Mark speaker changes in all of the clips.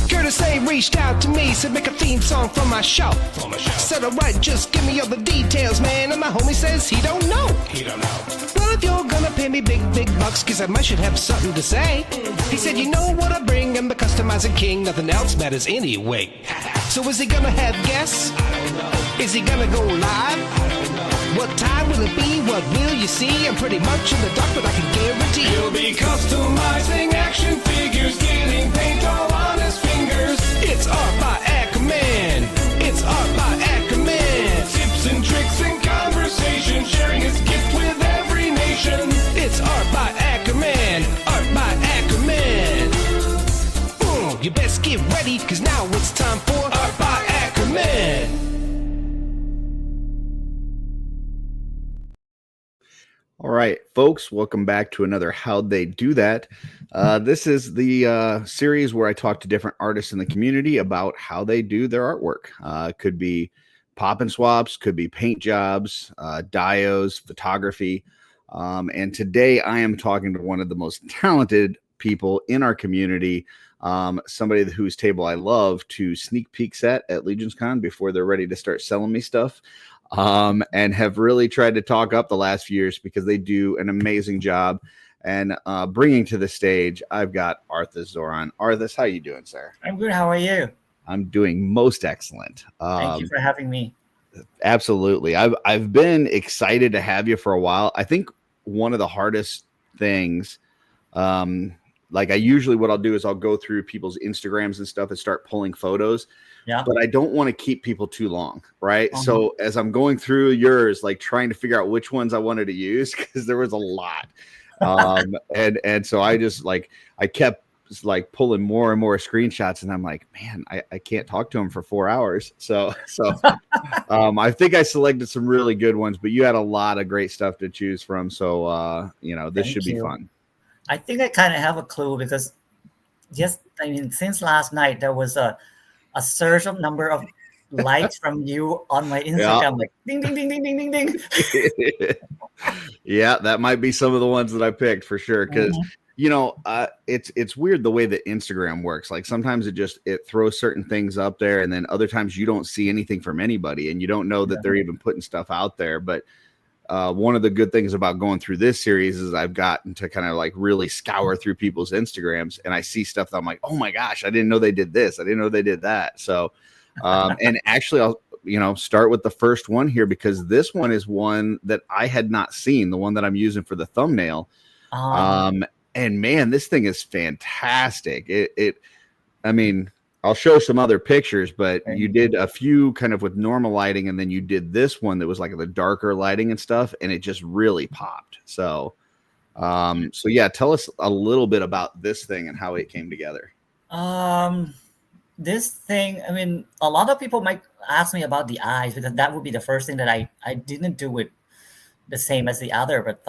Speaker 1: Curtis A reached out to me, said make a theme song for my show. Said alright, just give me all the details, man. And my homie says he don't know. Well, if you're gonna pay me big bucks, cause I might should have something to say. He said, you know what I bring, I'm the customizing king, nothing else matters anyway. So is he gonna have guests? I don't know. Is he gonna go live? I don't know. What time will it be? What will you see? I'm pretty much in the dark, but I can guarantee he'll be customizing action figures, getting paint all on his fingers. It's art by Akerman. It's art by Akerman. Tips and tricks and conversation, sharing his gift with every nation. It's art by Akerman. Art by Akerman. You best get ready, cause now it's time for Art by Akerman.
Speaker 2: All right, folks, welcome back to another How'd They Do That? This is the series where I talk to different artists in the community about how they do their artwork. Could be pop and swaps, could be paint jobs, dios, photography. And today I am talking to one of the most talented people in our community, somebody whose table I love to sneak peeks at Legion's Con before they're ready to start selling me stuff. And have really tried to talk up the last few years because they do an amazing job. And bringing to the stage, I've got Arthus Zoron. Arthus, how you doing, sir?
Speaker 3: I'm good. How are you?
Speaker 2: I'm doing most excellent.
Speaker 3: Thank you for having me.
Speaker 2: Absolutely. I've been excited to have you for a while. I think one of the hardest things, like what I'll do is I'll go through people's Instagrams and stuff and start pulling photos. Yeah. But I don't want to keep people too long, right? Uh-huh. So as I'm going through yours, like trying to figure out which ones I wanted to use, because there was a lot. And so I just I kept pulling more and more screenshots, and I'm like, man, I can't talk to him for 4 hours. So I think I selected some really good ones, but you had a lot of great stuff to choose from. So, this should be fun.
Speaker 3: I think I kind of have a clue because since last night, there was a surge of number of likes from you on my Instagram, yeah. Like ding, ding, ding, ding, ding, ding, ding.
Speaker 2: Yeah, that might be some of the ones that I picked for sure. Because, it's weird the way that Instagram works. Like sometimes it throws certain things up there, and then other times you don't see anything from anybody, and you don't know that they're even putting stuff out there. But one of the good things about going through this series is I've gotten to kind of really scour through people's Instagrams, and I see stuff that I'm like, oh my gosh, I didn't know they did this. I didn't know they did that. So, and actually I'll, start with the first one here, because this one is one that I had not seen, the one that I'm using for the thumbnail. And man, this thing is fantastic. I'll show some other pictures, but you did a few kind of with normal lighting, and then you did this one that was like the darker lighting and stuff, and it just really popped. So yeah, tell us a little bit about this thing and how it came together.
Speaker 3: This thing, a lot of people might ask me about the eyes, because that would be the first thing that I didn't do it the same as the other, but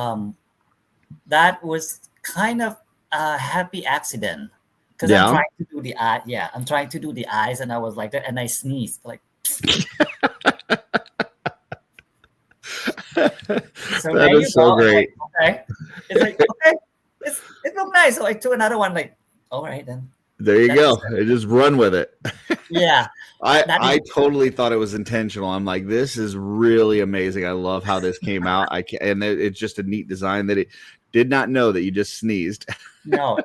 Speaker 3: that was kind of a happy accident. Because I'm trying to do the eye, I'm trying to do the eyes, and I was like that, and I sneezed like. So
Speaker 2: that is so great.
Speaker 3: Okay, it's like okay, it looked nice. So I took another one. Like, all right then.
Speaker 2: There you go. Just run with it.
Speaker 3: Yeah,
Speaker 2: I totally thought it was intentional. I'm like, this is really amazing. I love how this came out. And it's just a neat design that it did not know that you just sneezed.
Speaker 3: No,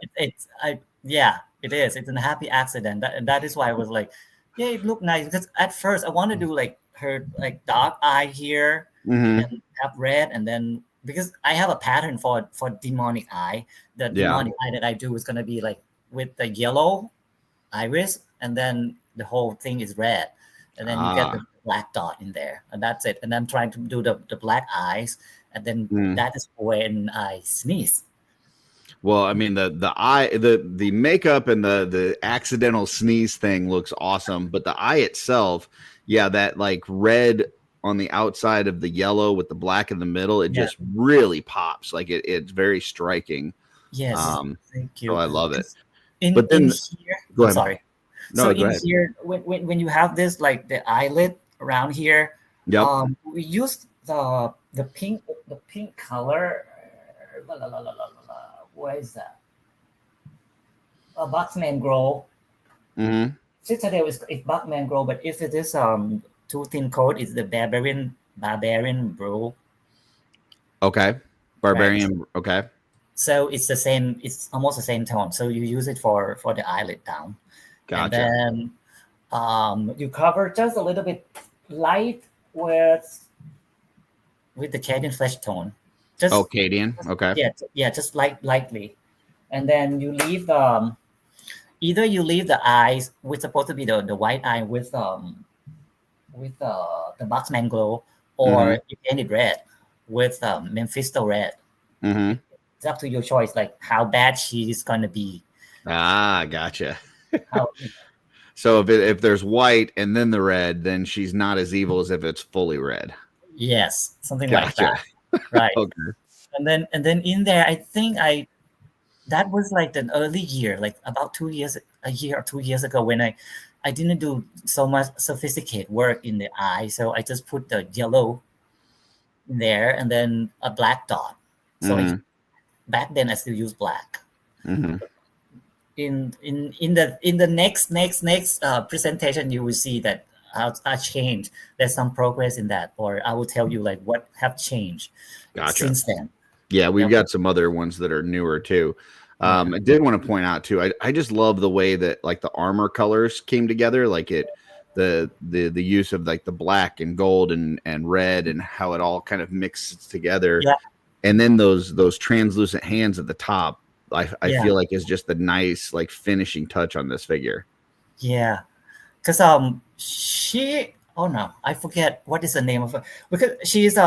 Speaker 3: yeah, it is. It's a happy accident. And that is why I was like, yeah, it looked nice. Because at first I want to do her dark eye here, and have red, and then because I have a pattern for demonic eye. The demonic eye that I do is gonna be with the yellow iris, and then the whole thing is red. And then you get the black dot in there. And that's it. And I'm trying to do the black eyes, and then that is when I sneeze.
Speaker 2: Well, the eye, the makeup and the accidental sneeze thing looks awesome, but the eye itself, that red on the outside of the yellow with the black in the middle, it just really pops. It's very striking.
Speaker 3: Yes, thank you.
Speaker 2: So I love it.
Speaker 3: But then here,
Speaker 2: go ahead.
Speaker 3: Sorry.
Speaker 2: No,
Speaker 3: so
Speaker 2: go ahead.
Speaker 3: Here, when you have this the eyelid around here, we use the pink color. Where is that? A Boxman Grow.
Speaker 2: Mm-hmm.
Speaker 3: Citadel is Buckman Grow, but if it is too thin coat, it's the Barbarian Brew.
Speaker 2: Okay.
Speaker 3: Right.
Speaker 2: Barbarian. Okay.
Speaker 3: So it's the same. It's almost the same tone. So you use it for the eyelid down, and
Speaker 2: Gotcha.
Speaker 3: then you cover just a little bit light with the Cadian flesh tone. Just
Speaker 2: Cadian. Okay.
Speaker 3: yeah, just lightly, and then you leave the either you leave the eyes with supposed to be the white eye with the Boxman Glow, or you paint it red with Mephisto red.
Speaker 2: Mm-hmm.
Speaker 3: It's up to your choice, like how bad she's gonna be.
Speaker 2: Ah, gotcha.
Speaker 3: How
Speaker 2: So if there's white and then the red, then she's not as evil as if it's fully red.
Speaker 3: yes, something like
Speaker 2: Gotcha.
Speaker 3: that, right?
Speaker 2: Okay.
Speaker 3: And then in there, I think that was like an early year, like about a year or 2 years ago, when I didn't do so much sophisticated work in the eye, so I just put the yellow in there and then a black dot. So back then I still use black.
Speaker 2: Mm-hmm.
Speaker 3: In the next presentation, you will see that I changed. There's some progress in that, or I will tell you like what have changed since then.
Speaker 2: Yeah, we've got some other ones that are newer too. I did want to point out too. I just love the way that like the armor colors came together, like the use of like the black and gold and red and how it all kind of mixes together.
Speaker 3: Yeah.
Speaker 2: And then those translucent hands at the top, I feel like is just the nice like finishing touch on this figure.
Speaker 3: Yeah, because I forget what is the name of her, because she's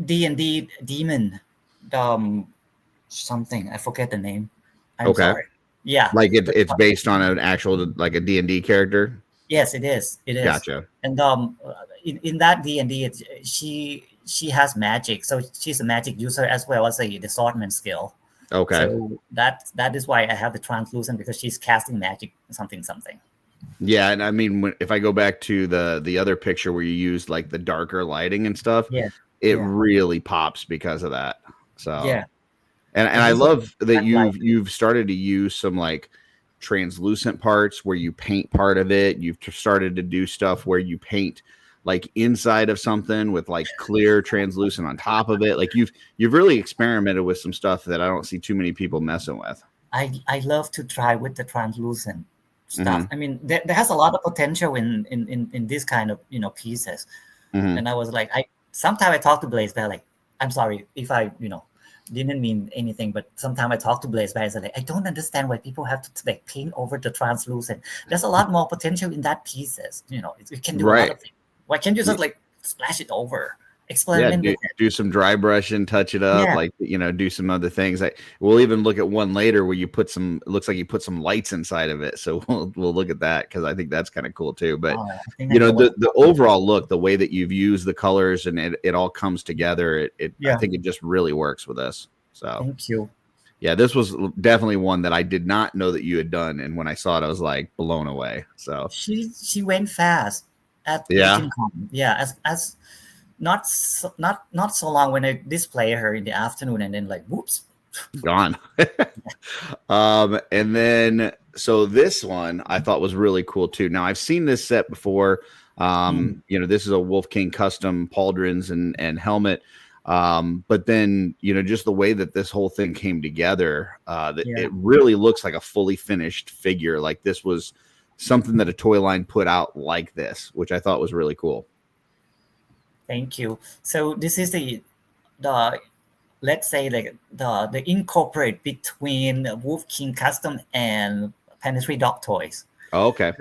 Speaker 3: D&D demon, something, I forget the name. I'm sorry. Yeah,
Speaker 2: like it's based on an actual like a D&D character.
Speaker 3: Yes, it is.
Speaker 2: Gotcha.
Speaker 3: And in that D&D, she has magic, so she's a magic user as well as the swordsman skill.
Speaker 2: Okay.
Speaker 3: So that is why I have the translucent, because she's casting magic something.
Speaker 2: Yeah, and I mean, if I go back to the other picture where you used like the darker lighting and stuff, it really pops because of that. So
Speaker 3: yeah,
Speaker 2: and I love that you've started to use some like translucent parts where you paint part of it. You've started to do stuff where you paint like inside of something with like clear translucent on top of it. Like you've really experimented with some stuff that I don't see too many people messing with.
Speaker 3: I love to try with the translucent stuff. I mean, there has a lot of potential in this kind of pieces. And I was like, sometimes I talk to Blaze Bear, like, I'm sorry if I didn't mean anything, but sometimes I talk to Blaze Bear, like, I don't understand why people have to like paint over the translucent. There's a lot more potential in that pieces. It can do a lot of things. Why can't you just like splash it over? Experiment with it.
Speaker 2: Do some dry brushing, touch it up, like do some other things. We'll even look at one later where you put some. It looks like you put some lights inside of it, so we'll look at that because I think that's kind of cool too. But the overall look, the way that you've used the colors and it all comes together, I think it just really works with us. So
Speaker 3: thank you.
Speaker 2: Yeah, this was definitely one that I did not know that you had done, and when I saw it, I was like blown away. So
Speaker 3: she went fast. As not so long when I display her in the afternoon, and then like whoops,
Speaker 2: gone. And then so this one I thought was really cool too. Now I've seen this set before. This is a Wolf King custom pauldrons and helmet. But then just the way that this whole thing came together, it really looks like a fully finished figure. Like this was something that a toy line put out like this, which I thought was really cool.
Speaker 3: Thank you. So this is the let's say like the incorporate between Wolf King custom and Planetary Dog Toys.
Speaker 2: Oh, okay.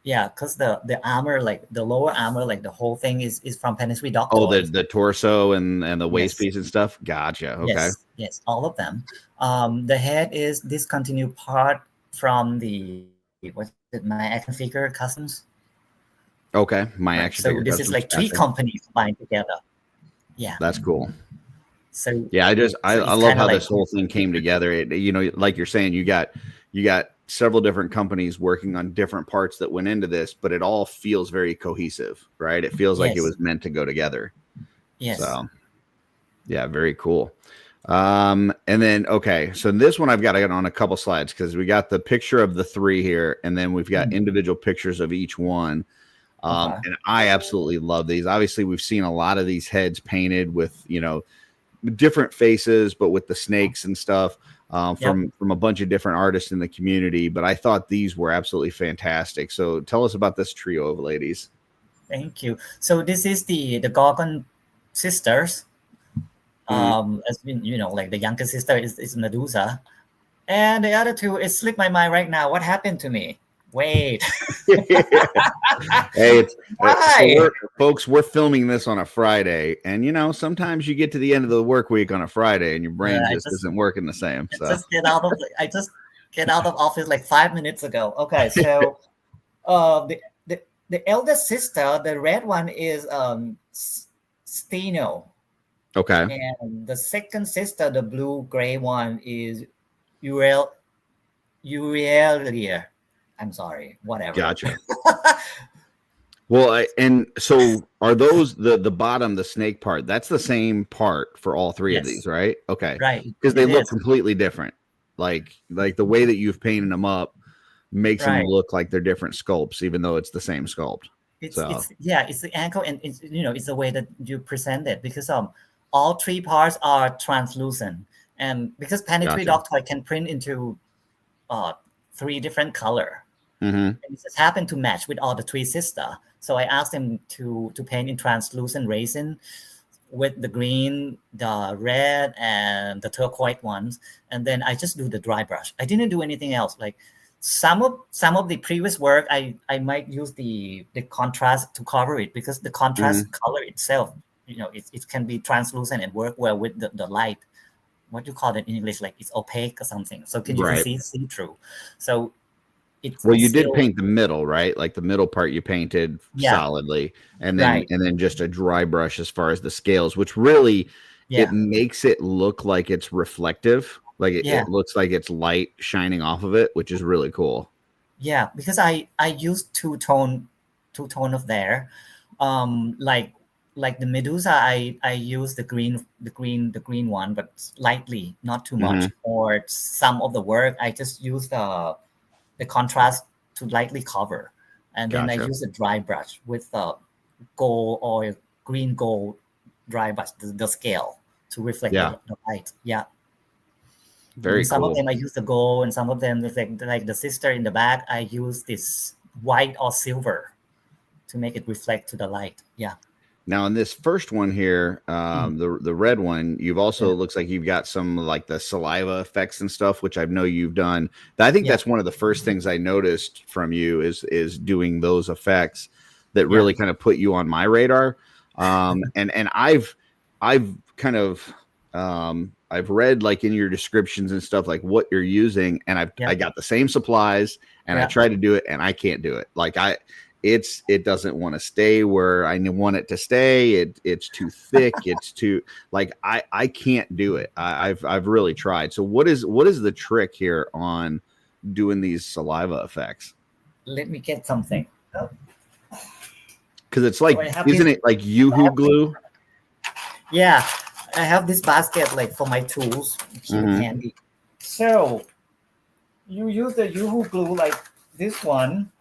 Speaker 3: Because the armor, like the lower armor, like the whole thing is from Planetary Dog
Speaker 2: Toys.
Speaker 3: Oh,
Speaker 2: the torso and the waist piece and stuff. Gotcha. Okay.
Speaker 3: Yes, all of them. The head is discontinued part from the my action figure customs.
Speaker 2: Okay, my action figure.
Speaker 3: So this is like three companies combined together. Yeah,
Speaker 2: that's cool.
Speaker 3: So
Speaker 2: yeah, I love how this whole thing came together. Like you're saying, you got several different companies working on different parts that went into this, but it all feels very cohesive, right? It feels like it was meant to go together.
Speaker 3: Yes.
Speaker 2: So yeah, very cool. And then, okay, so this one I've got on a couple slides because we got the picture of the 3 here, and then we've got individual pictures of each one. And I absolutely love these. Obviously, we've seen a lot of these heads painted with, different faces, but with the snakes and stuff from a bunch of different artists in the community. But I thought these were absolutely fantastic. So tell us about this trio of ladies.
Speaker 3: Thank you. So this is the Gorgon sisters. As like the younger sister is Medusa, and the other two, it slipped my mind right now. What happened to me? Wait.
Speaker 2: Hey, so folks, we're filming this on a Friday, and sometimes you get to the end of the work week on a Friday, and your brain just isn't working the same. So
Speaker 3: I just get out of office like 5 minutes ago. Okay, so the eldest sister, the red one, is Steno.
Speaker 2: Okay.
Speaker 3: And the second sister, the blue-gray one, is Uriel. I'm sorry, whatever.
Speaker 2: Gotcha. Well, and so are those the bottom, the snake part? That's the same part for all 3 of these, right? Okay.
Speaker 3: Right.
Speaker 2: Because they look completely different. Like the way that you've painted them up makes them look like they're different sculpts, even though it's the same sculpt.
Speaker 3: It's the angle, and it's the way that you present it, because all 3 parts are translucent, and because Planetary Dog Toy can print into 3 different color, and it just happened to match with all the 3 sisters. So I asked them to paint in translucent resin with the green, the red, and the turquoise ones, and then I just do the dry brush. I didn't do anything else. Like some of the previous work, I might use the contrast to cover it, because the contrast color itself, it can be translucent and work well with the light. What do you call it in English? Like it's opaque or something. So can you see through? So
Speaker 2: you did paint the middle, right? Like the middle part you painted solidly, and then just a dry brush as far as the scales, which really it makes it look like it's reflective. Like it looks like it's light shining off of it, which is really cool.
Speaker 3: Yeah, because I used two tone of there. Like the Medusa, I use the green one, but lightly, not too much. Or some of the work, I just use the contrast to lightly cover, and then I use a dry brush with the gold or green gold dry brush, the scale to reflect the light. Yeah.
Speaker 2: Very
Speaker 3: some
Speaker 2: cool.
Speaker 3: Of them I use the gold, and some of them like the sister in the back, I use this white or silver to make it reflect to the light. Yeah.
Speaker 2: Now in this first one here, the red one, you've also looks like you've got some like the saliva effects and stuff, which I know you've done. I think that's one of the first things I noticed from you is doing those effects that really kind of put you on my radar. And I've kind of I've read like in your descriptions and stuff like what you're using, and I got the same supplies, and I tried to do it, and I can't do it. Like it doesn't want to stay where I want it to stay. It's too thick. It's too like I can't do it. I've really tried. So what is the trick here on doing these saliva effects?
Speaker 3: Let me get something.
Speaker 2: Because it's like, isn't it like Yoo-hoo glue?
Speaker 3: Yeah, I have this basket like for my tools. Keep it handy. So you use the Yoo-hoo glue like this one.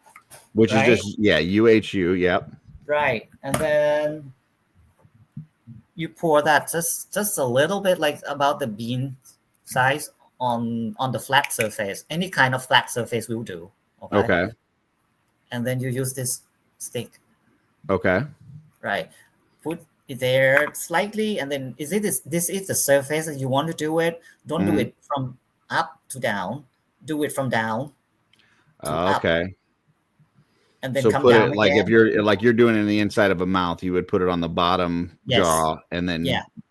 Speaker 2: Which is just, UHU, yep.
Speaker 3: Right. And then you pour that just a little bit, like about the bean size on the flat surface. Any kind of flat surface will do. Okay. And then you use this stick.
Speaker 2: Okay.
Speaker 3: Right. Put it there slightly, and then this is the surface that you want to do it. Don't do it from up to down. Do it from down to up. And then come
Speaker 2: put
Speaker 3: down
Speaker 2: it like
Speaker 3: again.
Speaker 2: if you're doing it in the inside of a mouth, you would put it on the bottom jaw and then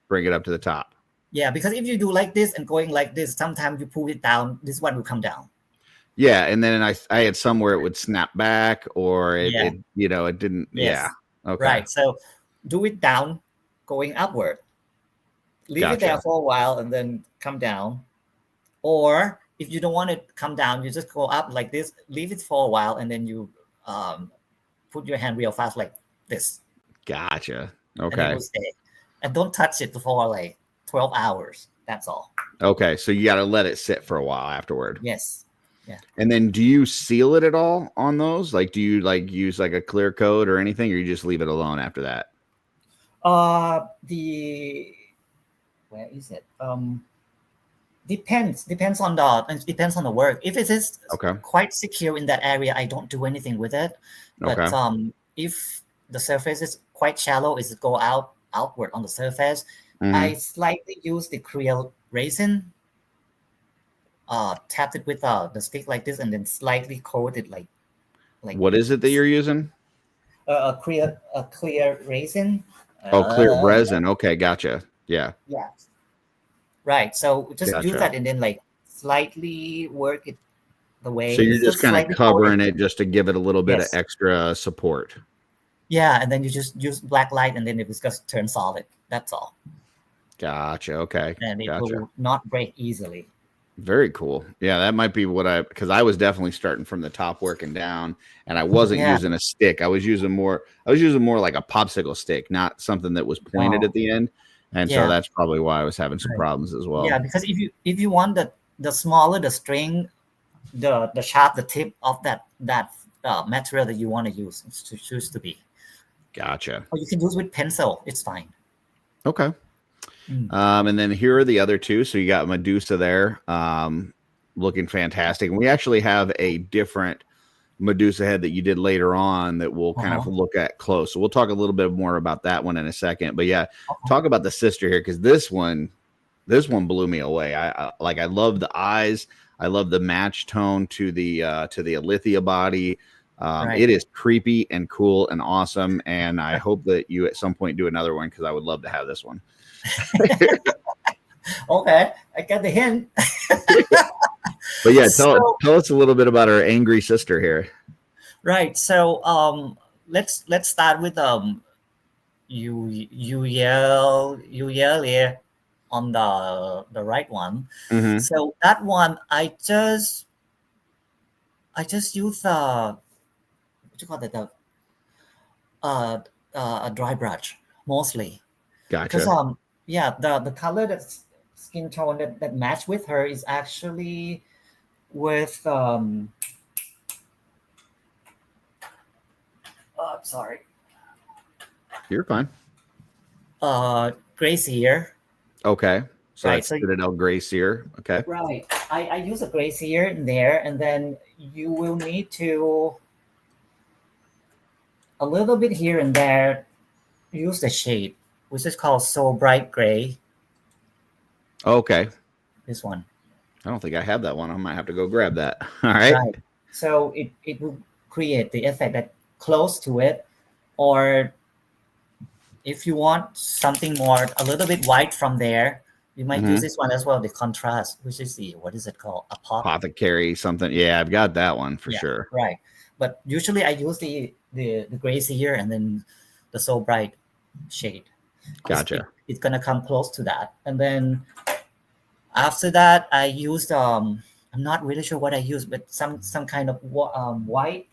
Speaker 2: bring it up to the top.
Speaker 3: Yeah, because if you do like this and going like this, sometimes you pull it down, this one will come down.
Speaker 2: Yeah, and then I had somewhere it would snap back, or it didn't.
Speaker 3: Yes.
Speaker 2: Yeah. Okay.
Speaker 3: Right. So do it down, going upward. Leave it there for a while and then come down. Or if you don't want it to come down, you just go up like this, leave it for a while, and then you put your hand real fast like this.
Speaker 2: Gotcha. Okay.
Speaker 3: And it will stay. And don't touch it for like 12 hours. That's all.
Speaker 2: Okay, so you got to let it sit for a while afterward.
Speaker 3: Yes. Yeah.
Speaker 2: And then do you seal it at all on those? Like, do you like use like a clear coat or anything, or you just leave it alone after that?
Speaker 3: The where is it? Depends on the work. If it is
Speaker 2: Okay.
Speaker 3: quite secure in that area, I don't do anything with it. But
Speaker 2: Okay.
Speaker 3: If the surface is quite shallow, is it go outward on the surface, I
Speaker 2: Mhm.
Speaker 3: slightly use the clear resin, tapped it with the stick like this, and then slightly coat it like
Speaker 2: What is it that you're using?
Speaker 3: a clear resin.
Speaker 2: Oh, clear
Speaker 3: Uh,
Speaker 2: resin. Okay, gotcha. Yeah,
Speaker 3: yeah, right. So just use
Speaker 2: gotcha.
Speaker 3: that and then like slightly work it the way
Speaker 2: So you're
Speaker 3: it's
Speaker 2: just
Speaker 3: just
Speaker 2: kind of
Speaker 3: slightly coated.
Speaker 2: covering it just to give it a little bit of
Speaker 3: Yes.
Speaker 2: extra support.
Speaker 3: Yeah, and then you just use black light, and then it will just turn solid. That's all,
Speaker 2: Gotcha. Okay,
Speaker 3: and it
Speaker 2: gotcha.
Speaker 3: will not break easily.
Speaker 2: Very cool. Yeah, that might be what because I was definitely starting from the top working down, and I wasn't
Speaker 3: Yeah.
Speaker 2: using a stick. I was using more like a popsicle stick, not something that was pointed
Speaker 3: Oh,
Speaker 2: at the end. And so
Speaker 3: yeah.
Speaker 2: that's probably why I was having some
Speaker 3: Right.
Speaker 2: problems as
Speaker 3: Yeah,
Speaker 2: well.
Speaker 3: because if you want the smaller the string, the sharp the tip of that material that you want to use to choose to be.
Speaker 2: Gotcha.
Speaker 3: Or you can use with pencil. It's fine.
Speaker 2: Okay.
Speaker 3: Mm.
Speaker 2: And then here are the other two. So you got Medusa there, looking fantastic. And we actually have a different Medusa head that you did later on that we'll kind of
Speaker 3: Uh-huh.
Speaker 2: look at close. So we'll talk a little bit more about that one in a second. But yeah,
Speaker 3: Okay.
Speaker 2: talk about the sister here because this one blew me away. I love the eyes. I love the match tone to the Alithia body.
Speaker 3: Right.
Speaker 2: It is creepy and cool and awesome. And I hope that you at some point do another one because I would love to have this one.
Speaker 3: Okay, I got the hint.
Speaker 2: But yeah,
Speaker 3: So
Speaker 2: tell us a little bit about our angry sister here.
Speaker 3: right. So let's start with you yell here on the right one.
Speaker 2: Mm-hmm.
Speaker 3: So that one I just use what you call it, uh, a dry brush mostly, because
Speaker 2: Gotcha.
Speaker 3: yeah, the color that's skin tone that match with her is actually with sorry,
Speaker 2: You're fine.
Speaker 3: gray seer.
Speaker 2: Okay. So
Speaker 3: Right.
Speaker 2: that's
Speaker 3: So
Speaker 2: Citadel Gray Seer. Okay.
Speaker 3: right, I use a gray seer in there, and then you will need to a little bit here and there use the shade, which is called so bright gray.
Speaker 2: Okay.
Speaker 3: This one.
Speaker 2: I don't think I have that one. I might have to go grab that. All right.
Speaker 3: Right. So it will create the effect that close to it, or if you want something more a little bit white from there, you might use
Speaker 2: Mm-hmm.
Speaker 3: this one as well, the contrast, which is the what is it called? A pop.
Speaker 2: Apothecary something. Yeah, I've got that one for
Speaker 3: Yeah,
Speaker 2: sure.
Speaker 3: right. But usually I use the gray here and then the so bright shade.
Speaker 2: Gotcha.
Speaker 3: It's gonna come close to that. And then after that I used I'm not really sure what I used, but some kind of white,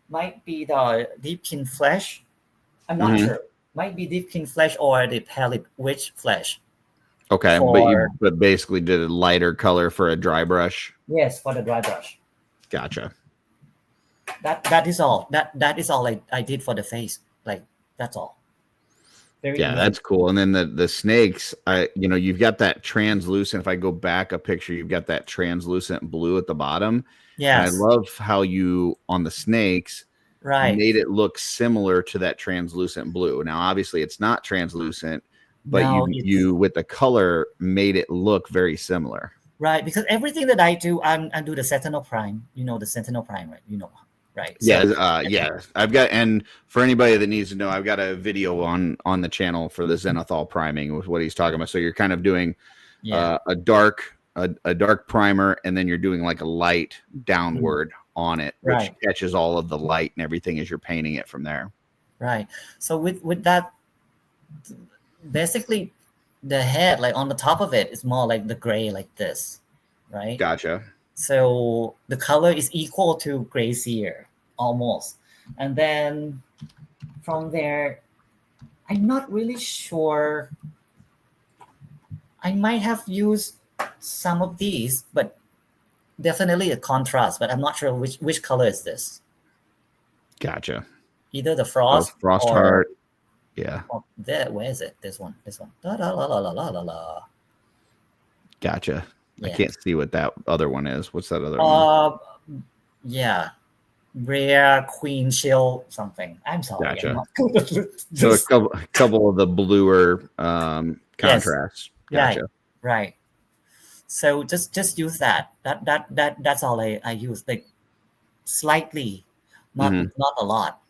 Speaker 3: might be the deepkin flesh. I'm not
Speaker 2: Mm-hmm.
Speaker 3: sure. Might be deepkin flesh or the pallid witch flesh.
Speaker 2: Okay,
Speaker 3: For
Speaker 2: but basically did a lighter color for a dry brush.
Speaker 3: yes, for the dry brush.
Speaker 2: Gotcha.
Speaker 3: That is all. That is all I did for the face. Like that's all. Very
Speaker 2: Yeah,
Speaker 3: easy.
Speaker 2: that's cool. And then the snakes, you've got that translucent. If I go back a picture, you've got that translucent blue at the bottom. And I
Speaker 3: Yes.
Speaker 2: love how you on the snakes
Speaker 3: Right.
Speaker 2: made it look similar to that translucent blue. Now, obviously, it's not translucent, but
Speaker 3: No, it's
Speaker 2: you with the color made it look very similar.
Speaker 3: right because everything that I do, I do the Sentinel Prime. You know the Sentinel Prime, right? Right?
Speaker 2: Yeah,
Speaker 3: So
Speaker 2: yeah. I've got, and for anybody that needs to know, I've got a video on the channel for the Zenithal priming with what he's talking about. So you're kind of doing
Speaker 3: yeah.
Speaker 2: a dark primer, and then you're doing like a light downward on it, which
Speaker 3: Right.
Speaker 2: catches all of the light and everything as you're painting it from there.
Speaker 3: Right. So with that, basically, the head like on the top of it is more like the gray like this, right?
Speaker 2: Gotcha.
Speaker 3: So the color is equal to gray seer almost, and then from there, I'm not really sure. I might have used some of these, but definitely a contrast. But I'm not sure which color is this.
Speaker 2: Gotcha.
Speaker 3: Either the
Speaker 2: Oh,
Speaker 3: frost
Speaker 2: Frost
Speaker 3: or,
Speaker 2: Heart. Yeah.
Speaker 3: or there. Where is it? This one. This one. La, la, la, la, la, la, la.
Speaker 2: Gotcha. I
Speaker 3: Yeah.
Speaker 2: can't see what that other one is. What's that other one?
Speaker 3: Yeah. Rare Queen Chill something. I'm sorry.
Speaker 2: Gotcha.
Speaker 3: I'm not good at
Speaker 2: So a
Speaker 3: this.
Speaker 2: couple of the bluer
Speaker 3: Yes.
Speaker 2: contrasts.
Speaker 3: Right.
Speaker 2: Gotcha.
Speaker 3: Right. So just use that. That's all I use. Like slightly, not
Speaker 2: Mhm.
Speaker 3: not a lot.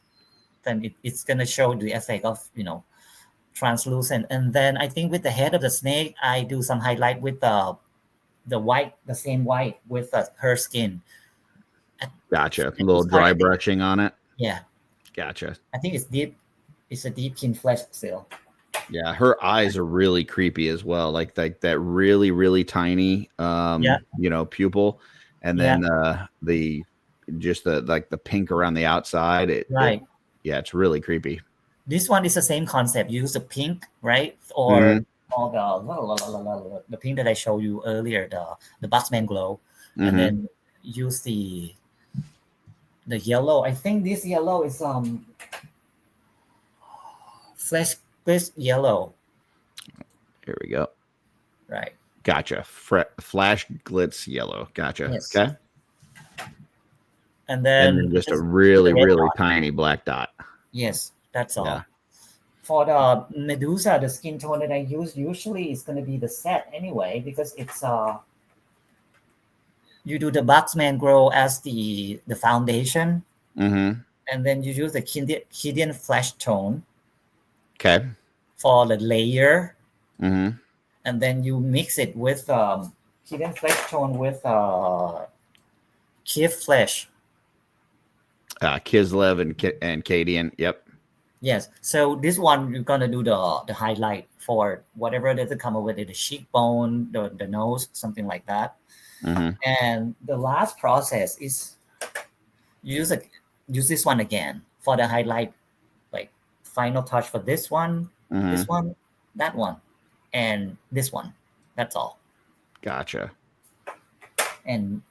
Speaker 3: Then it's gonna show the effect of translucent. And then I think with the head of the snake, I do some highlight with the white, the same white with her skin.
Speaker 2: Gotcha. A
Speaker 3: At
Speaker 2: little
Speaker 3: this part,
Speaker 2: dry
Speaker 3: I think,
Speaker 2: brushing on it.
Speaker 3: yeah,
Speaker 2: Gotcha.
Speaker 3: I think it's deep. It's a deep kin flesh still.
Speaker 2: Yeah, her eyes are really creepy as well. Like that really, really tiny
Speaker 3: Yeah,
Speaker 2: pupil. And
Speaker 3: yeah,
Speaker 2: then the just the like the pink around the outside. It
Speaker 3: right.
Speaker 2: yeah, it's really creepy.
Speaker 3: This one is the same concept. You use the pink, right, or
Speaker 2: Hmm.
Speaker 3: the pink that I showed you earlier, the Buxman glow, and
Speaker 2: Hmm.
Speaker 3: then use the yellow. I think this yellow is flesh crisp yellow,
Speaker 2: Here we go.
Speaker 3: right?
Speaker 2: Gotcha. Flash glitz yellow. Gotcha.
Speaker 3: Yes,
Speaker 2: Okay.
Speaker 3: and
Speaker 2: And
Speaker 3: then
Speaker 2: then just a
Speaker 3: just do the
Speaker 2: really,
Speaker 3: red
Speaker 2: really
Speaker 3: dot.
Speaker 2: tiny black dot.
Speaker 3: Yes, that's
Speaker 2: Yeah.
Speaker 3: all. For the Medusa, the skin tone that I use usually is going to be the set anyway, because it's you do the Buxman glow as the foundation,
Speaker 2: Hmm.
Speaker 3: and then you use the Kidian flesh tone
Speaker 2: Okay.
Speaker 3: for the layer,
Speaker 2: Hmm.
Speaker 3: and then you mix it with Kidian flesh tone with Kiev flesh.
Speaker 2: Kislev and Cadian. Yep.
Speaker 3: Yes. So this one you're gonna do the highlight for whatever that come up with it, the cheekbone, the nose, something like that.
Speaker 2: Hmm.
Speaker 3: And the last process is use a use this one again for the highlight, like final touch for
Speaker 2: Hmm.
Speaker 3: this one, that one, and this one. That's all.
Speaker 2: Gotcha.
Speaker 3: And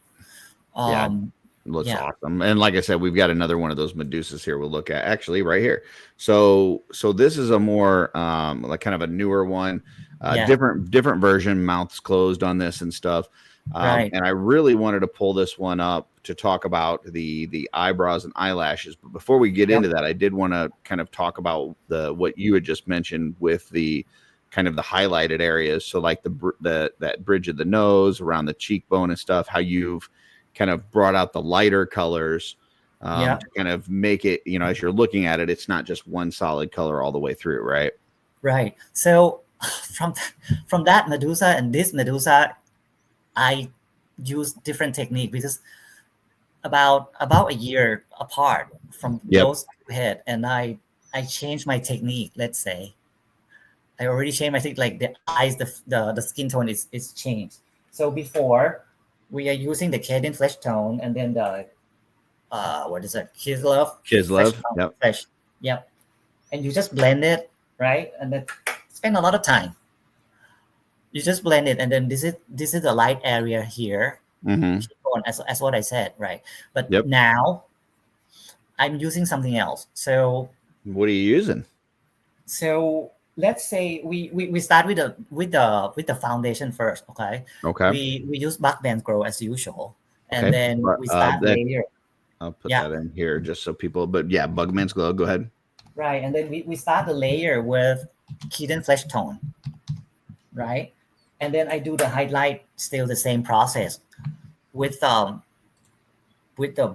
Speaker 2: Yeah.
Speaker 3: um
Speaker 2: Looks
Speaker 3: yeah,
Speaker 2: awesome. And like I said, we've got another one of those Medusas here we'll look at actually right here. So this is a more like kind of a newer one,
Speaker 3: yeah,
Speaker 2: different version, mouths closed on this and stuff.
Speaker 3: right.
Speaker 2: And I really wanted to pull this one up to talk about the eyebrows and eyelashes. But before we get
Speaker 3: Yep.
Speaker 2: into that, I did want to kind of talk about what you had just mentioned with the kind of the highlighted areas. So like that bridge of the nose, around the cheekbone and stuff, how you've kind of brought out the lighter colors
Speaker 3: Yeah.
Speaker 2: to kind of make it, as you're looking at it, it's not just one solid color all the way through, right?
Speaker 3: Right. So from from that Medusa and this Medusa, I use different technique because about a year apart from
Speaker 2: Yep.
Speaker 3: those two head, and I changed my technique. Let's say I already changed my technique. Like the eyes, the skin tone is changed. So before we are using the Cadian flesh tone, and then the what is it? Kislev flesh
Speaker 2: Kislev.
Speaker 3: tone.
Speaker 2: Yep.
Speaker 3: Flesh. Yep. And you just blend it, right? And then spend a lot of time. You just blend it, and then this is the light area here,
Speaker 2: Hmm.
Speaker 3: as what I said, right? But
Speaker 2: Yep.
Speaker 3: now I'm using something else.
Speaker 2: What are you using?
Speaker 3: So let's say we start with the foundation first, okay?
Speaker 2: Okay.
Speaker 3: We use backbend grow as usual, and
Speaker 2: Okay.
Speaker 3: then we start
Speaker 2: That
Speaker 3: layer.
Speaker 2: I'll put
Speaker 3: Yeah,
Speaker 2: that in here just so people, but yeah, Bugman's Glow. Go ahead.
Speaker 3: right. And then we start the layer with hidden flesh tone, right? And then I do the highlight, still the same process with the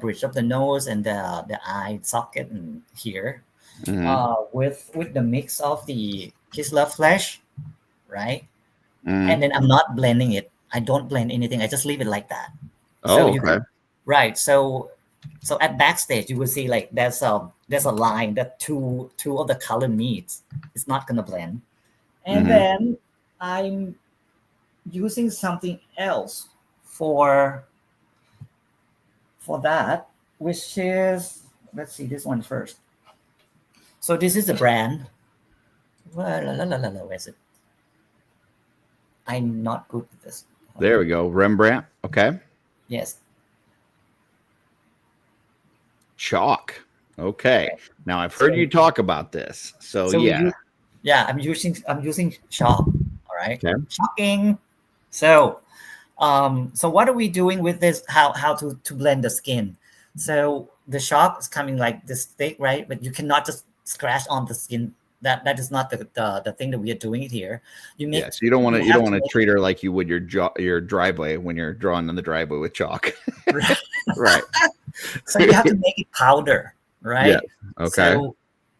Speaker 3: bridge of the nose and the eye socket and here,
Speaker 2: Hmm.
Speaker 3: with the mix of the Kislev flesh, right?
Speaker 2: Hmm.
Speaker 3: And then I'm not blending it. I don't blend anything. I just leave it like that. So
Speaker 2: Oh,
Speaker 3: you
Speaker 2: okay.
Speaker 3: can, right. So at backstage you will see like there's a line that two of the color meets. It's not gonna blend. And
Speaker 2: Hmm.
Speaker 3: then I'm using something else for that, which is, let's see this one first. So this is the brand. Where is it? I'm not good with this.
Speaker 2: There we go. Rembrandt. Okay.
Speaker 3: Yes.
Speaker 2: Chalk. Okay.
Speaker 3: Okay.
Speaker 2: Now I've heard you talk about this. So
Speaker 3: So
Speaker 2: yeah.
Speaker 3: I'm using chalk. All right.
Speaker 2: Okay.
Speaker 3: Chalking. So so what are we doing with this? How to blend the skin? So the chalk is coming like this thick, right? But you cannot just scratch on the skin. That is not the thing that we are doing here.
Speaker 2: Yeah, so you don't want
Speaker 3: have
Speaker 2: to
Speaker 3: make
Speaker 2: treat her like you would your driveway when you're drawing on the driveway with chalk.
Speaker 3: it,
Speaker 2: Right.
Speaker 3: so you have to make it powder, right?
Speaker 2: Yeah. Okay.
Speaker 3: So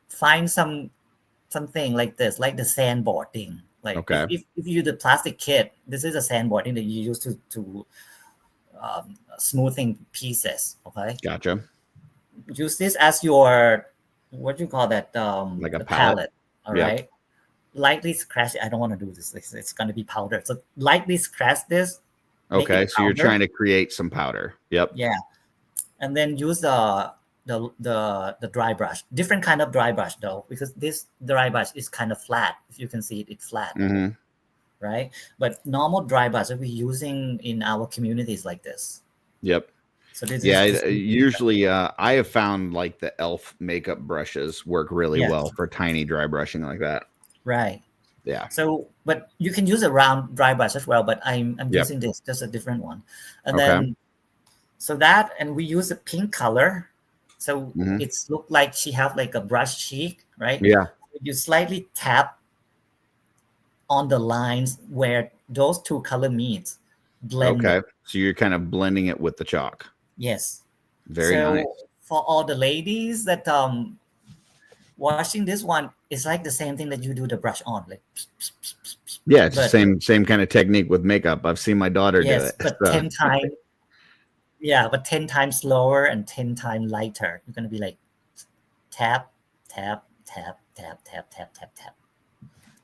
Speaker 3: find something like this, like the sandboarding. Like
Speaker 2: Okay.
Speaker 3: if you do the plastic kit, this is a sandboarding that you use to smoothing pieces. Okay,
Speaker 2: Gotcha.
Speaker 3: use this as your what you call that
Speaker 2: Like a
Speaker 3: the
Speaker 2: palette.
Speaker 3: All
Speaker 2: Yep.
Speaker 3: right, lightly scratch it. I don't want to do this. It's going to be powder. So lightly scratch this. Make
Speaker 2: Okay,
Speaker 3: it
Speaker 2: so you're
Speaker 3: powder.
Speaker 2: trying to create some powder. Yep.
Speaker 3: Yeah, and then use the dry brush. Different kind of dry brush though, because this dry brush is kind of flat. If you can see it, it's flat,
Speaker 2: Mm-hmm.
Speaker 3: right? But normal dry brush that we're using in our communities like this.
Speaker 2: Yep.
Speaker 3: So this
Speaker 2: Yeah,
Speaker 3: is
Speaker 2: usually I have found like the elf makeup brushes work really
Speaker 3: Yes.
Speaker 2: well for tiny dry brushing like that.
Speaker 3: right.
Speaker 2: Yeah.
Speaker 3: So, but you can use a round dry brush as well. But I'm
Speaker 2: Yep.
Speaker 3: using this, just a different one, and
Speaker 2: Okay.
Speaker 3: then so that, and we use a pink color, so
Speaker 2: Mhm.
Speaker 3: it's look like she have like a brush cheek, right?
Speaker 2: Yeah.
Speaker 3: You slightly tap on the lines where those two color meets, blend
Speaker 2: Okay.
Speaker 3: it.
Speaker 2: So you're kind of blending it with the chalk.
Speaker 3: Yes.
Speaker 2: Very
Speaker 3: So
Speaker 2: nice.
Speaker 3: for all the ladies that watching this one, it's like the same thing that you do the brush on, like
Speaker 2: Yeah, it's the
Speaker 3: but
Speaker 2: same kind of technique with makeup. I've seen my daughter do
Speaker 3: yes,
Speaker 2: it.
Speaker 3: but
Speaker 2: So,
Speaker 3: 10 times, yeah, but 10 times slower and 10 times lighter. You're gonna be like tap, tap, tap, tap, tap, tap, tap, tap.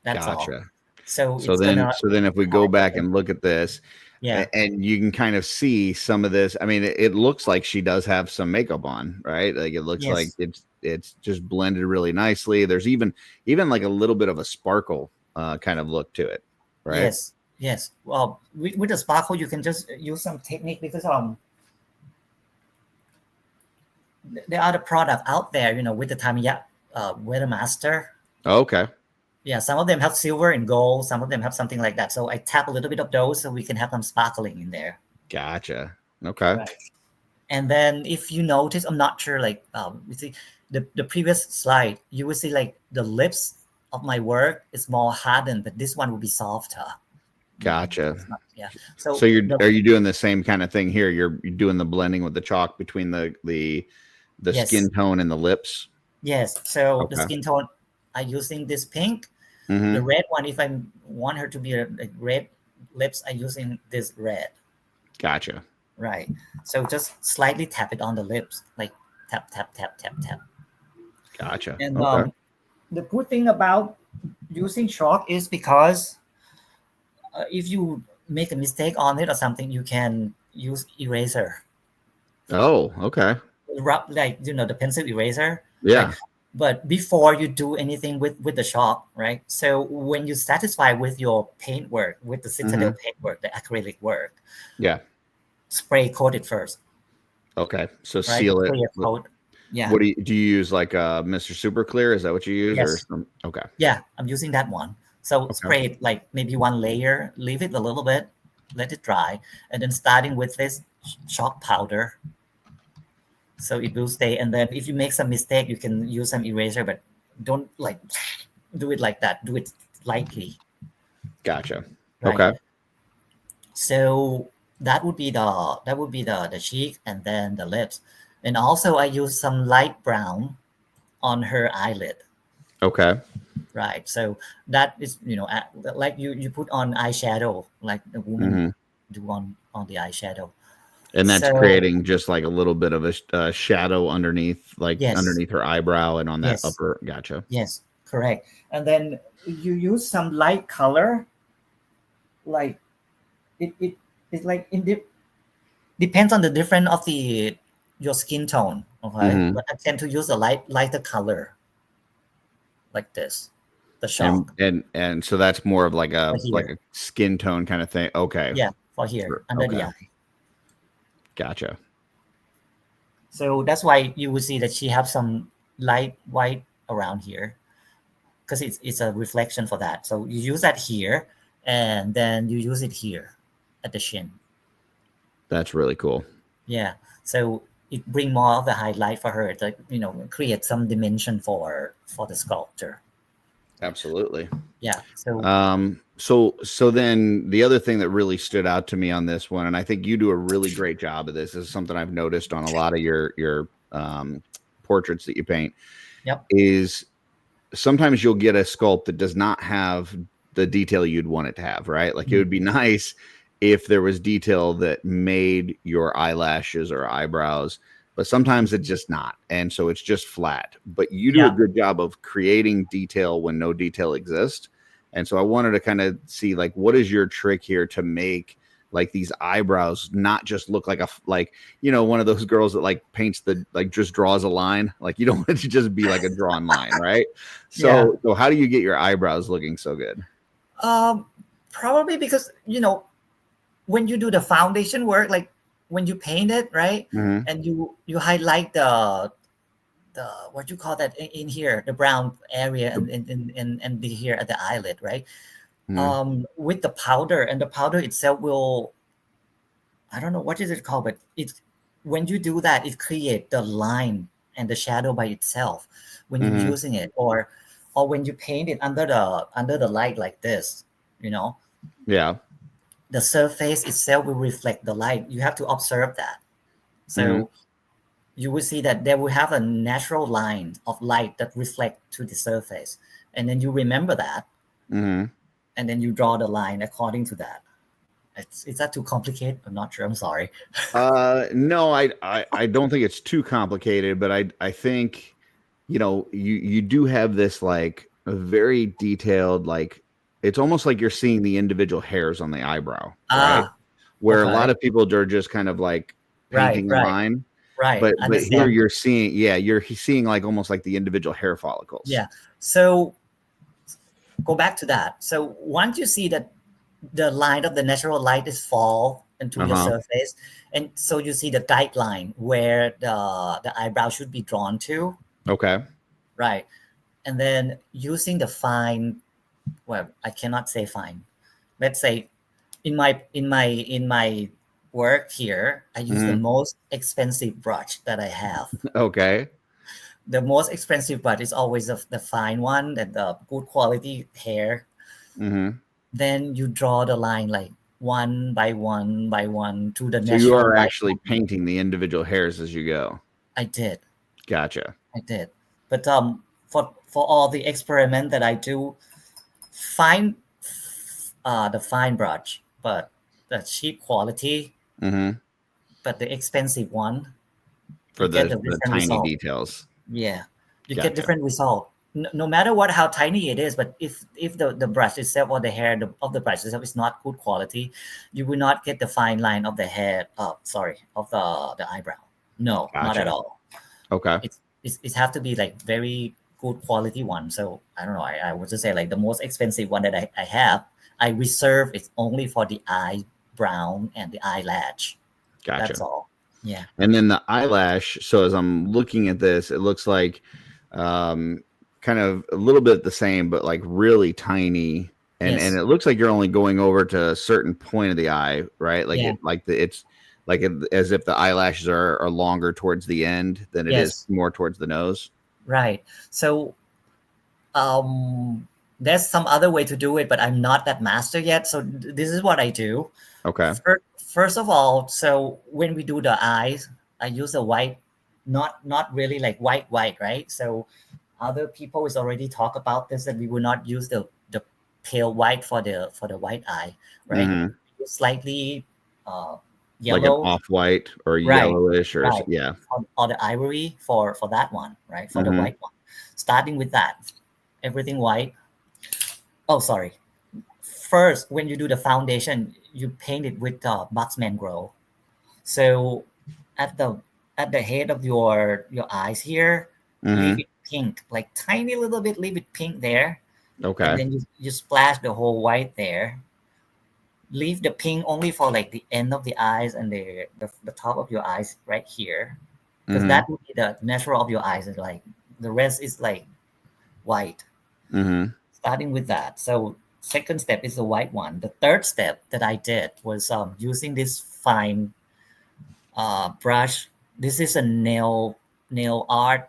Speaker 3: That's all.
Speaker 2: gotcha.
Speaker 3: So
Speaker 2: So
Speaker 3: it's
Speaker 2: then,
Speaker 3: gonna
Speaker 2: if we go back and look at this,
Speaker 3: yeah,
Speaker 2: and you can kind of see some of this. I mean, it looks like she does have some makeup on, right? Like it looks like
Speaker 3: yes,
Speaker 2: it's just blended really nicely. There's even like a little bit of a sparkle kind of look to it, right?
Speaker 3: yes, yes. Well, with the sparkle, you can just use some technique because there are the product out there, with the Tamiya Weather Master.
Speaker 2: Okay,
Speaker 3: Yeah, some of them have silver and gold. Some of them have something like that. So I tap a little bit of those so we can have them sparkling in there.
Speaker 2: gotcha. Okay,
Speaker 3: Right. And then if you notice, I'm not sure, like you see the previous slide, you will see like the lips of my work is more hardened, but this one will be softer.
Speaker 2: gotcha.
Speaker 3: Yeah.
Speaker 2: So
Speaker 3: So
Speaker 2: are you doing the same kind of thing here? You're doing the blending with the chalk between the
Speaker 3: yes,
Speaker 2: skin tone and the lips.
Speaker 3: yes. So the
Speaker 2: Okay.
Speaker 3: skin tone, I'm using this pink.
Speaker 2: Mm-hmm.
Speaker 3: The red one, if I want her to be a red lips, I'm using this red.
Speaker 2: Gotcha.
Speaker 3: Right. So just slightly tap it on the lips, like tap, tap, tap, tap, tap.
Speaker 2: Gotcha.
Speaker 3: And
Speaker 2: Okay.
Speaker 3: the good thing about using chalk is because if you make a mistake on it or something, you can use eraser.
Speaker 2: Oh, okay.
Speaker 3: Rub like the pencil eraser.
Speaker 2: Yeah.
Speaker 3: Right? But before you do anything with the chalk, right? So when you satisfy with your paint work, with the Citadel paint work, the acrylic work,
Speaker 2: Yeah.
Speaker 3: spray coat it first,
Speaker 2: Okay. So
Speaker 3: right?
Speaker 2: seal it.
Speaker 3: Clear coat. Yeah.
Speaker 2: What do you use like Mr. Super Clear? Is that what you use?
Speaker 3: Yes.
Speaker 2: Or some, okay.
Speaker 3: Yeah, I'm using that one. So
Speaker 2: Okay.
Speaker 3: spray it like maybe one layer, leave it a little bit, let it dry, and then starting with this chalk powder. So it will stay. And then if you make some mistake, you can use some eraser, but don't like do it like that. Do it lightly.
Speaker 2: Gotcha.
Speaker 3: Right?
Speaker 2: Okay.
Speaker 3: So that would be the cheek and then the lips. And also I use some light brown on her eyelid.
Speaker 2: Okay.
Speaker 3: Right. So that is, like you put on eyeshadow, like the woman do on the eyeshadow.
Speaker 2: And that's
Speaker 3: So-
Speaker 2: creating just like a little bit of a shadow underneath, like
Speaker 3: Yes.
Speaker 2: underneath her eyebrow and on that
Speaker 3: Yes.
Speaker 2: upper. Gotcha.
Speaker 3: Yes, correct. And then you use some light color, like it's like depends on the difference of your skin tone. Okay,
Speaker 2: Mhm.
Speaker 3: but I tend to use a lighter color, like this. the shock.
Speaker 2: And so that's more of like
Speaker 3: For here.
Speaker 2: a skin tone kind of thing. Okay.
Speaker 3: Yeah, for here under the
Speaker 2: Okay.
Speaker 3: eye.
Speaker 2: Gotcha.
Speaker 3: So that's why you would see that she have some light white around here, because it's a reflection for that. So you use that here, and then you use it here at the chin.
Speaker 2: That's really cool.
Speaker 3: Yeah. So it bring more of the highlight for her to, create some dimension for the sculpture.
Speaker 2: Absolutely.
Speaker 3: Yeah. So
Speaker 2: So then the other thing that really stood out to me on this one, and I think you do a really great job of this, is something I've noticed on a lot of your portraits that you paint.
Speaker 3: Yep.
Speaker 2: Is sometimes you'll get a sculpt that does not have the detail you'd want it to have, right? Like it would be nice if there was detail that made your eyelashes or eyebrows, but sometimes it's just not. And so it's just flat. But you do a good job of creating detail when no detail exists. And so I wanted to kind of see, like, what is your trick here to make like these eyebrows not just look like one of those girls that like paints just draws a line. Like you don't want it to just be like a drawn line, right? So how do you get your eyebrows looking so good?
Speaker 3: Probably because when you do the foundation work, like when you paint it, right, and you highlight the what you call that in here, the brown area and the here at the eyelid, right? With the powder, and the powder itself will, I don't know what is it called, but it's when you do that, it creates the line and the shadow by itself when you're using it, or when you paint it under the light like this,
Speaker 2: Yeah.
Speaker 3: the surface itself will reflect the light. You have to observe that. So you will see that they will have a natural line of light that reflect to the surface, and then you remember that, and then you draw the line according to that. Is that too complicated? I'm not sure. I'm sorry.
Speaker 2: No, I don't think it's too complicated, but I think you do have this like a very detailed, like it's almost like you're seeing the individual hairs on the eyebrow, right? Where a lot of people are just kind of like painting a line.
Speaker 3: Right.
Speaker 2: But here you're seeing, you're seeing like almost like the individual hair follicles.
Speaker 3: Yeah. So go back to that. So once you see that the line of the natural light is fall into your surface, and so you see the guideline where the eyebrow should be drawn to.
Speaker 2: Okay.
Speaker 3: Right. And then using the fine, well, I cannot say fine. Let's say in my work here, I use the most expensive brush that I have.
Speaker 2: Okay.
Speaker 3: The most expensive brush is always the fine one, and the good quality hair. Then you draw the line like one by one by one to the natural.
Speaker 2: So you are actually painting the individual hairs as you go.
Speaker 3: I did.
Speaker 2: Gotcha.
Speaker 3: I did. But for all the experiment that I do, find the fine brush, but the cheap quality, but the expensive one
Speaker 2: for the tiny details.
Speaker 3: Yeah, you get different result. No matter how tiny it is, but if the brush itself or the hair of the brush itself is not good quality, you will not get the fine line of the hair. Of the eyebrow. No, not at all.
Speaker 2: Okay.
Speaker 3: It have to be like very good quality one. So I don't know. I would just say like the most expensive one that I have, I reserve it only for the eyebrow and the eyelash.
Speaker 2: Gotcha.
Speaker 3: That's all. Yeah.
Speaker 2: And then the eyelash. So as I'm looking at this, it looks like kind of a little bit the same, but like really tiny. And it looks like you're only going over to a certain point of the eye, right? Like it's like as if the eyelashes are longer towards the end than it is more towards the nose.
Speaker 3: Right. So there's some other way to do it, but I'm not that master yet. So this is what I do.
Speaker 2: Okay.
Speaker 3: First of all, so when we do the eyes, I use a white, not really like white, right? So other people is already talk about this, that we will not use the pale white for the white eye, right? Slightly yellow,
Speaker 2: like an off-white or yellowish, or
Speaker 3: or the ivory for that one, right? For the white one, starting with that, everything white. Oh, sorry. First, when you do the foundation, you paint it with Marksman Grow. So at the head of your eyes here, leave it pink, like tiny little bit, leave it pink there.
Speaker 2: Okay.
Speaker 3: and then you splash the whole white there. Leave the pink only for like the end of the eyes and the top of your eyes right here, because
Speaker 2: Mm-hmm.
Speaker 3: that would be the natural of your eyes. Is like the rest is like white.
Speaker 2: Mm-hmm.
Speaker 3: Starting with that. So second step is the white one. The third step that I did was using this fine brush. This is a nail art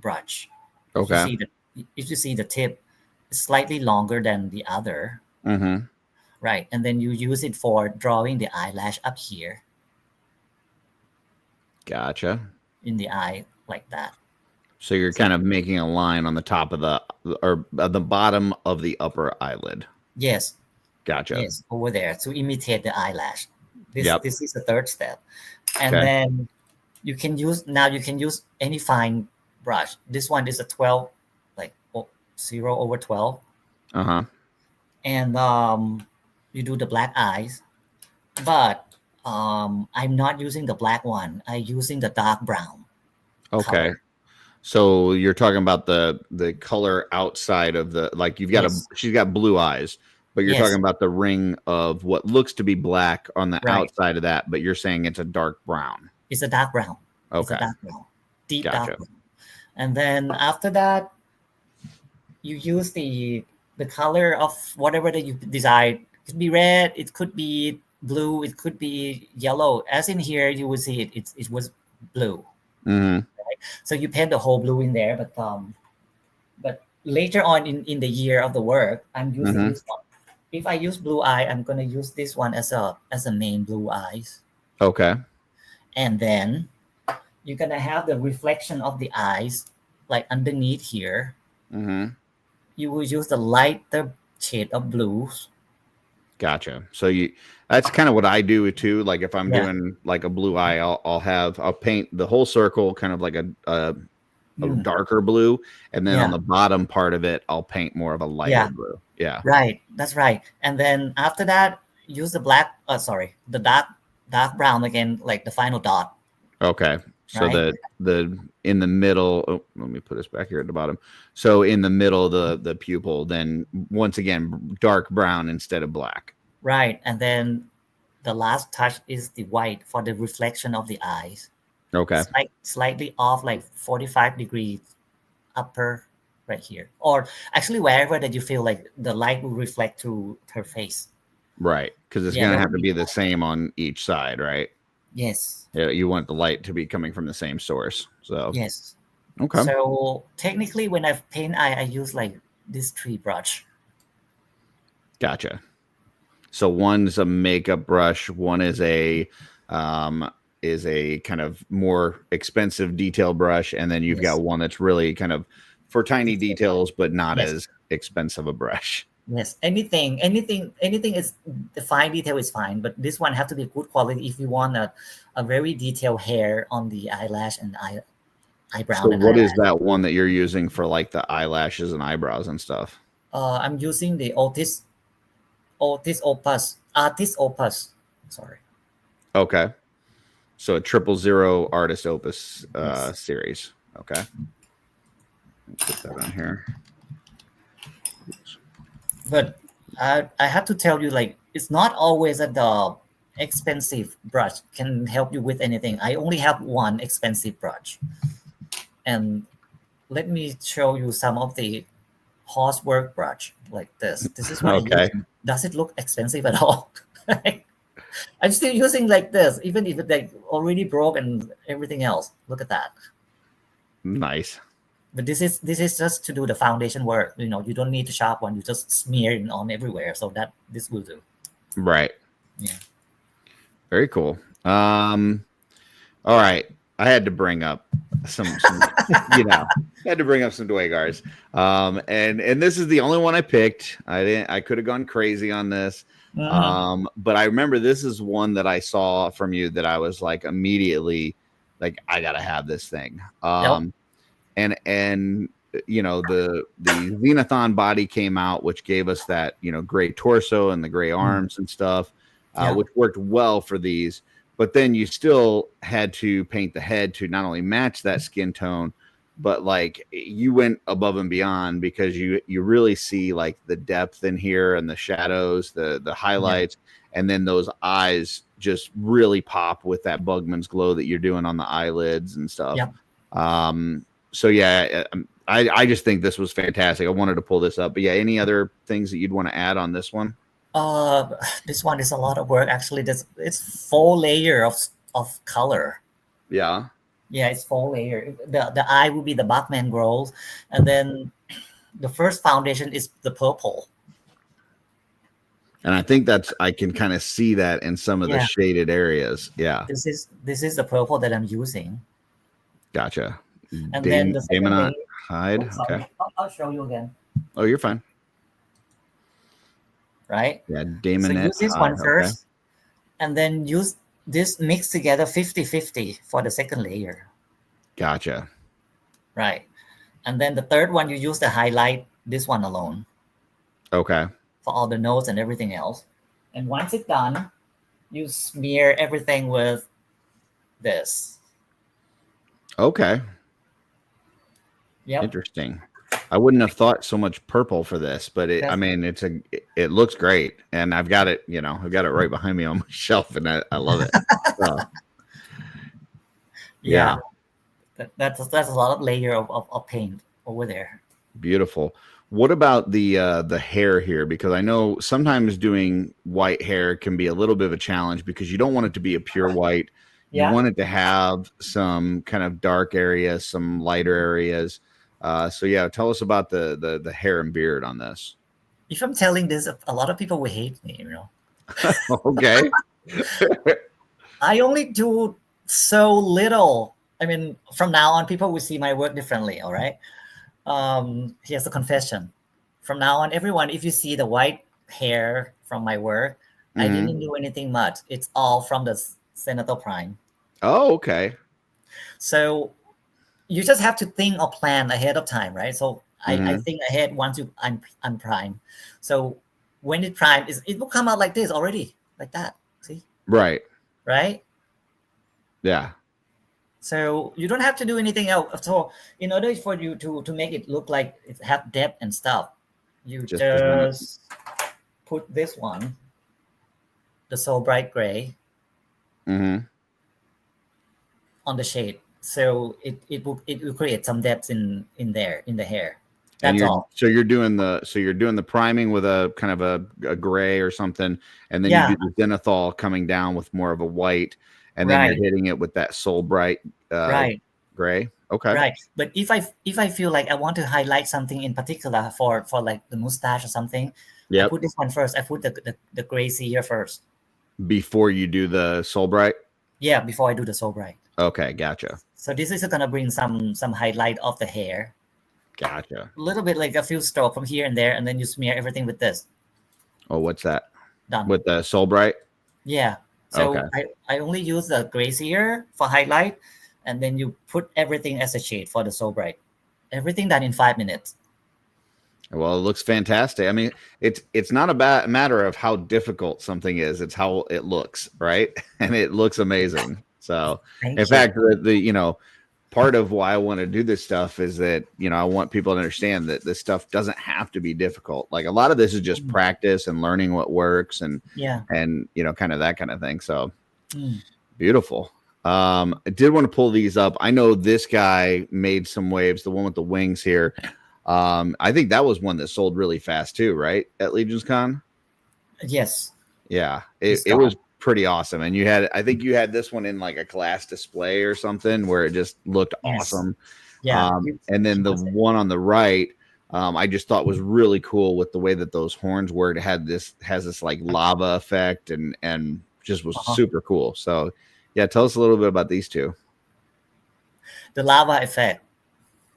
Speaker 3: brush. If you
Speaker 2: Okay.
Speaker 3: see the if you see the tip, it's slightly longer than the other,
Speaker 2: Mm-hmm.
Speaker 3: right? And then you use it for drawing the eyelash up here
Speaker 2: Gotcha.
Speaker 3: in the eye like that.
Speaker 2: So you're
Speaker 3: So
Speaker 2: kind of making a line on the top of the or at the bottom of the upper eyelid.
Speaker 3: yes,
Speaker 2: Gotcha.
Speaker 3: yes, over there to imitate the eyelash. This
Speaker 2: Yep.
Speaker 3: this is the third step, and
Speaker 2: Okay.
Speaker 3: then you can use any fine brush. This one is a 12, like 0/12,
Speaker 2: Uh-huh.
Speaker 3: and you do the black eyes, but I'm not using the black one. I'm using the dark brown
Speaker 2: Okay.
Speaker 3: color.
Speaker 2: So you're talking about the color outside of the like you've got a
Speaker 3: Yes,
Speaker 2: she's got blue eyes, but you're talking
Speaker 3: yes,
Speaker 2: about the ring of what looks to be black on the
Speaker 3: right.
Speaker 2: outside of that, but you're saying it's a dark brown.
Speaker 3: It's a dark brown. It's a
Speaker 2: Okay.
Speaker 3: dark brown, deep dark
Speaker 2: Gotcha.
Speaker 3: brown. And then after that, you use the color of whatever that you decide. It could be red, it could be blue, it could be yellow. As in here, you will see it was blue.
Speaker 2: Mm-hmm.
Speaker 3: So you paint the whole blue in there, but later on in the year of the work, I'm using
Speaker 2: Mm-hmm.
Speaker 3: this one. If I use blue eye, I'm gonna use this one as a main blue eyes,
Speaker 2: Okay.
Speaker 3: and then you're gonna have the reflection of the eyes like underneath here.
Speaker 2: Mm-hmm.
Speaker 3: You will use the lighter shade of blues.
Speaker 2: Gotcha. So you that's kind of what I do too. Like if I'm
Speaker 3: Yeah.
Speaker 2: doing like a blue eye, I'll paint the whole circle kind of like a
Speaker 3: Mm,
Speaker 2: darker blue, and then on
Speaker 3: yeah.
Speaker 2: the bottom part of it, I'll paint more of a lighter
Speaker 3: Yeah.
Speaker 2: blue. Yeah.
Speaker 3: Right. That's right. And then after that, use the black. Sorry, the dark brown again, like the final dot.
Speaker 2: Okay. So
Speaker 3: Right.
Speaker 2: the in the middle, oh, let me put this back here at the bottom. So in the middle, the pupil, then once again, dark brown instead of black.
Speaker 3: Right. And then the last touch is the white for the reflection of the eyes.
Speaker 2: Okay.
Speaker 3: Slightly off, like 45 degrees upper right here, or actually wherever that you feel like the light will reflect to her face.
Speaker 2: Right. Because it's
Speaker 3: Yeah,
Speaker 2: gonna
Speaker 3: that
Speaker 2: have
Speaker 3: would
Speaker 2: to
Speaker 3: be
Speaker 2: be the same on each side, right?
Speaker 3: yes,
Speaker 2: Yeah, you want the light to be coming from the same source. So
Speaker 3: yes.
Speaker 2: okay.
Speaker 3: So technically, when I paint eye, I use like this tree brush.
Speaker 2: Gotcha. So one's a makeup brush, one is a kind of more expensive detail brush, and then you've got
Speaker 3: Yes,
Speaker 2: one that's really kind of for tiny
Speaker 3: detail.
Speaker 2: details, but not
Speaker 3: Yes,
Speaker 2: as expensive a brush.
Speaker 3: yes. Anything is the fine detail is fine, but this one have to be good quality if you want a very detailed hair on the eyelash and eyebrow
Speaker 2: So
Speaker 3: and
Speaker 2: what is
Speaker 3: eyelash.
Speaker 2: that one that you're using for like the eyelashes and eyebrows and stuff?
Speaker 3: I'm using the Artist Opus. Sorry.
Speaker 2: Okay. So a 000 artist opus
Speaker 3: Yes.
Speaker 2: series. Okay. Put that on here.
Speaker 3: But I have to tell you, like, it's not always that the expensive brush can help you with anything. I only have one expensive brush. And let me show you some of the horsework brush like this. This is what I use.
Speaker 2: Okay.
Speaker 3: Does it look expensive at all? I'm still using like this, even if it's like already broke and everything else. Look at that.
Speaker 2: Nice.
Speaker 3: But this is just to do the foundation work. You don't need the sharp one. You just smear it on everywhere. So that this will do.
Speaker 2: Right.
Speaker 3: Yeah.
Speaker 2: Very cool. All right. I had to bring up some I had to bring up some Dwaygars. And this is the only one I picked. I could have gone crazy on this.
Speaker 3: Mhm.
Speaker 2: But I remember this is one that I saw from you that I was like immediately like, I gotta have this thing.
Speaker 3: Yep.
Speaker 2: And the Xenithal body came out, which gave us that gray torso and the gray arms and stuff,
Speaker 3: Yeah.
Speaker 2: which worked well for these. But then you still had to paint the head to not only match that skin tone, but like you went above and beyond because you really see like the depth in here and the shadows, the highlights, and then those eyes just really pop with that Bugman's glow that you're doing on the eyelids and stuff. So yeah, I just think this was fantastic. I wanted to pull this up, but yeah, any other things that you'd want to add on this one?
Speaker 3: This one is a lot of work actually. It's 4 layer of color.
Speaker 2: Yeah.
Speaker 3: Yeah, it's 4 layer. The eye will be the Bugman growth, and then the first foundation is the purple.
Speaker 2: And I think I can kind of see that in some of the shaded areas. Yeah.
Speaker 3: This is the purple that I'm using.
Speaker 2: Gotcha.
Speaker 3: And then the second layer,
Speaker 2: hide. Okay.
Speaker 3: I'll show you again.
Speaker 2: Oh, you're fine.
Speaker 3: Right?
Speaker 2: Yeah, Damonette.
Speaker 3: So use this one first, and then use this mix together 50-50 for the second layer.
Speaker 2: Gotcha.
Speaker 3: Right. And then the third one, you use the highlight, this one alone.
Speaker 2: Okay.
Speaker 3: For all the nodes and everything else. And once it's done, you smear everything with this.
Speaker 2: Okay.
Speaker 3: Yep.
Speaker 2: Interesting. I wouldn't have thought so much purple for this, but I mean, it looks great, and I've got it, I've got it right behind me on my shelf, and I love it. So,
Speaker 3: yeah. That's a lot of layer of paint over there.
Speaker 2: Beautiful. What about the hair here? Because I know sometimes doing white hair can be a little bit of a challenge because you don't want it to be a pure white. You want it to have some kind of dark areas, some lighter areas. So yeah, tell us about the hair and beard on this.
Speaker 3: If I'm telling this, a lot of people will hate me,
Speaker 2: Okay.
Speaker 3: I only do so little. I mean, from now on, people will see my work differently. All right. Here's a confession. From now on, everyone, if you see the white hair from my work, I didn't do anything much. It's all from the Zenithal Prime.
Speaker 2: Oh, okay.
Speaker 3: So you just have to think or plan ahead of time, right? So I think ahead once you unprime. So when it prime, it will come out like this already, like that. See?
Speaker 2: Right.
Speaker 3: Right?
Speaker 2: Yeah.
Speaker 3: So you don't have to do anything else. So in order for you to make it look like it have depth and stuff, you just put this one, the so bright gray, on the shade. So it will create some depth in there in the hair. That's all.
Speaker 2: So you're doing the priming with a kind of a gray or something, and then you do the zenithal coming down with more of a white, and then you're hitting it with that soul bright gray. Okay.
Speaker 3: Right. But if I feel like I want to highlight something in particular for like the mustache or something, I put this one first. I put the gray here first.
Speaker 2: Before you do the soul bright?
Speaker 3: Yeah, before I do the soul bright.
Speaker 2: Okay, gotcha.
Speaker 3: So this is gonna bring some highlight of the hair.
Speaker 2: Gotcha.
Speaker 3: A little bit like a few strokes from here and there, and then you smear everything with this.
Speaker 2: Oh, what's that?
Speaker 3: Done.
Speaker 2: With the soul bright?
Speaker 3: Yeah. So I only use the gray here for highlight, and then you put everything as a shade for the soul bright. Everything done in 5 minutes.
Speaker 2: Well, it looks fantastic. I mean, it's not a matter of how difficult something is; it's how it looks, right? And it looks amazing. So, in fact, the part of why I want to do this stuff is that I want people to understand that this stuff doesn't have to be difficult. Like a lot of this is just practice and learning what works, and kind of that kind of thing. So, beautiful. I did want to pull these up. I know this guy made some waves. The one with the wings here. I think that was one that sold really fast too, right? At Legion's Con.
Speaker 3: Yes.
Speaker 2: Yeah, it was pretty awesome. And I think you had this one in like a class display or something where it just looked awesome.
Speaker 3: Yeah.
Speaker 2: And then the one on the right, I just thought was really cool with the way that those horns worked. It has this like lava effect and just was super cool. So yeah, tell us a little bit about these two.
Speaker 3: The lava effect.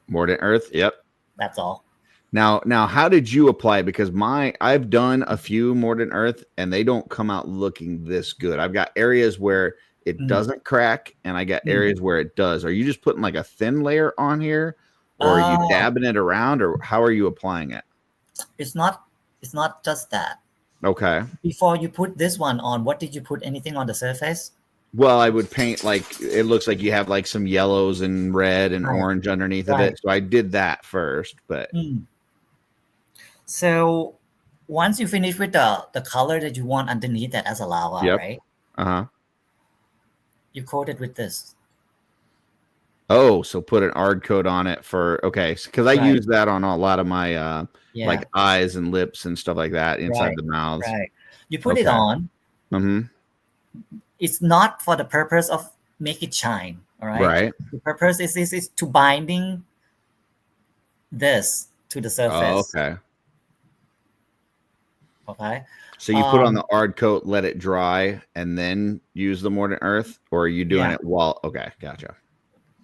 Speaker 2: Mordant Earth. Yep.
Speaker 3: That's all.
Speaker 2: Now, how did you apply it? Because I've done a few Mordant Earth and they don't come out looking this good. I've got areas where it doesn't crack, and I got areas where it does. Are you just putting like a thin layer on here, or are you dabbing it around, or how are you applying it?
Speaker 3: It's not just that.
Speaker 2: Okay.
Speaker 3: Before you put this one on, what did you put? Anything on the surface?
Speaker 2: Well, I would paint like it looks like you have like some yellows and red and
Speaker 3: Right.
Speaker 2: orange underneath of
Speaker 3: Right.
Speaker 2: it. So I did that first, but
Speaker 3: So once you finish with the color that you want underneath that as a lava,
Speaker 2: yep.
Speaker 3: right?
Speaker 2: Uh-huh.
Speaker 3: You coat it with this.
Speaker 2: Oh, so put an ard coat on it for okay, because I
Speaker 3: Right.
Speaker 2: use that on a lot of my
Speaker 3: Yeah.
Speaker 2: like eyes and lips and stuff like that inside
Speaker 3: Right.
Speaker 2: the mouths.
Speaker 3: Right. You put it
Speaker 2: Okay.
Speaker 3: on.
Speaker 2: Mm-hmm.
Speaker 3: It's not for the purpose of make it shine. All right.
Speaker 2: Right.
Speaker 3: The purpose is to binding this to the
Speaker 2: Oh,
Speaker 3: surface.
Speaker 2: okay.
Speaker 3: Okay.
Speaker 2: So you put on the ard coat, let it dry, and then use the Mordant Earth, or are you doing
Speaker 3: Yeah.
Speaker 2: it while? Okay, gotcha.